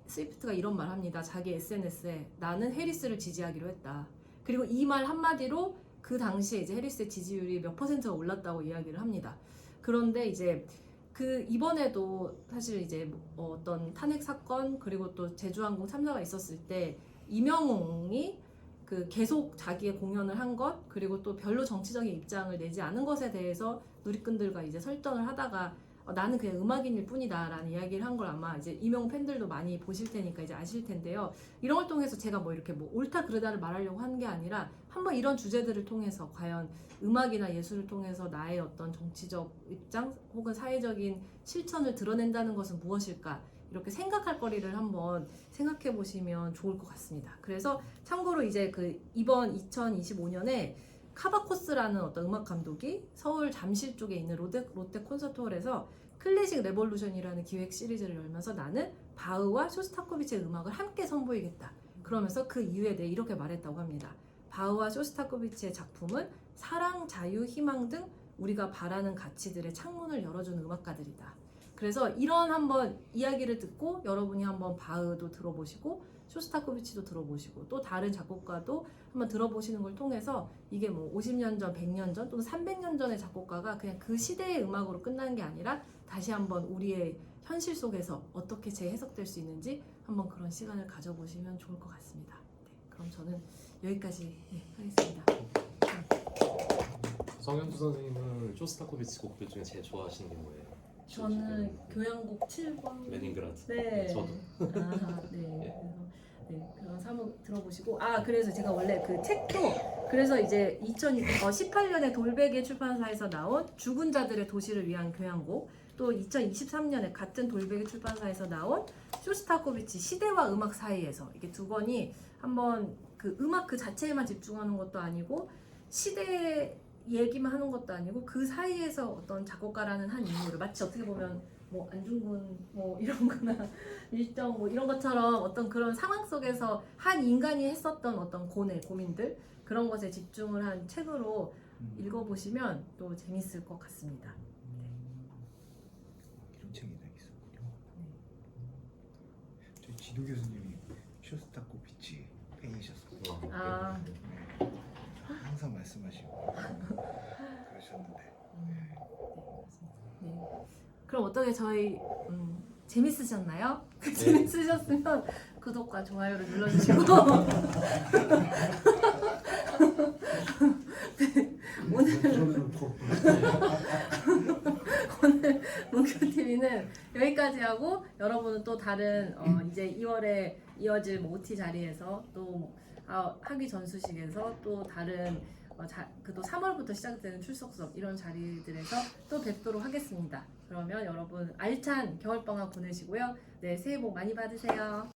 스위프트가 이런 말 합니다. 자기 SNS에 나는 해리스를 지지하기로 했다. 그리고 이 말 한마디로 그 당시에 이제 해리스의 지지율이 몇 %가 올랐다고 이야기를 합니다. 그런데 이제 그 이번에도 사실 이제 어떤 탄핵 사건 그리고 또 제주항공 참사가 있었을 때 이명웅이 그 계속 자기의 공연을 한 것 그리고 또 별로 정치적인 입장을 내지 않은 것에 대해서 누리꾼들과 이제 설전을 하다가 나는 그냥 음악인일 뿐이다라는 이야기를 한 걸 아마 이제 이명웅 팬들도 많이 보실 테니까 이제 아실 텐데요. 이런 걸 통해서 제가 뭐 이렇게 뭐 옳다 그르다를 말하려고 하는 게 아니라 한번 이런 주제들을 통해서 과연 음악이나 예술을 통해서 나의 어떤 정치적 입장 혹은 사회적인 실천을 드러낸다는 것은 무엇일까? 이렇게 생각할 거리를 한번 생각해 보시면 좋을 것 같습니다. 그래서 참고로 이제 그 이번 2025년에 카바코스라는 어떤 음악 감독이 서울 잠실 쪽에 있는 롯데 콘서트홀에서 클래식 레볼루션이라는 기획 시리즈를 열면서 나는 바흐와 쇼스타코비치의 음악을 함께 선보이겠다. 그러면서 그 이후에 내 이렇게 말했다고 합니다. 바흐와 쇼스타코비치의 작품은 사랑, 자유, 희망 등 우리가 바라는 가치들의 창문을 열어주는 음악가들이다. 그래서 이런 한번 이야기를 듣고 여러분이 한번 바흐도 들어보시고 쇼스타코비치도 들어보시고 또 다른 작곡가도 한번 들어보시는 걸 통해서 이게 뭐 50년 전, 100년 전 또는 300년 전의 작곡가가 그냥 그 시대의 음악으로 끝나는 게 아니라 다시 한번 우리의 현실 속에서 어떻게 재해석될 수 있는지 한번 그런 시간을 가져보시면 좋을 것 같습니다. 네, 그럼 저는 여기까지 하겠습니다. 성현주 선생님은 쇼스타코비치 곡들 중에 제일 좋아하시는 게 뭐예요? 저는 교향곡 7번 레닌그라드. 네. 저도. 아, 네. 그래서 그런 사목 들어보시고 그래서 제가 원래 그 책도 그래서 이제 2018년에 돌베개 출판사에서 나온 죽은 자들의 도시를 위한 교향곡 또 2023년에 같은 돌베개 출판사에서 나온 쇼스타코비치 시대와 음악 사이에서 이게 두 권이 한번 그 음악 그 자체에만 집중하는 것도 아니고 시대 얘기만 하는 것도 아니고 그 사이에서 어떤 작곡가라는 한 인물을 마치 어떻게 보면 뭐 안중근 뭐 이런 거나 밀정 뭐 이런 것처럼 어떤 그런 상황 속에서 한 인간이 했었던 어떤 고민들 그런 것에 집중을 한 책으로 읽어보시면 또 재밌을 것 같습니다. 이런 책이 다 있었군요. 저희 지도 교수님이 쇼스타코비치 팬이셨어요. 아. 항상 말씀하시고 그러셨는데. 네. 그럼 어떻게 저희 재밌으셨나요? 재밌으셨으면 구독과 좋아요를 눌러주시고 오늘 문교TV는 여기까지 하고 여러분은 또 다른 이제 2월에 이어질 뭐 OT 자리에서 또 학위 전수식에서 또 다른 또 3월부터 시작되는 출석 수업 이런 자리들에서 또 뵙도록 하겠습니다. 그러면 여러분 알찬 겨울방학 보내시고요. 네, 새해 복 많이 받으세요.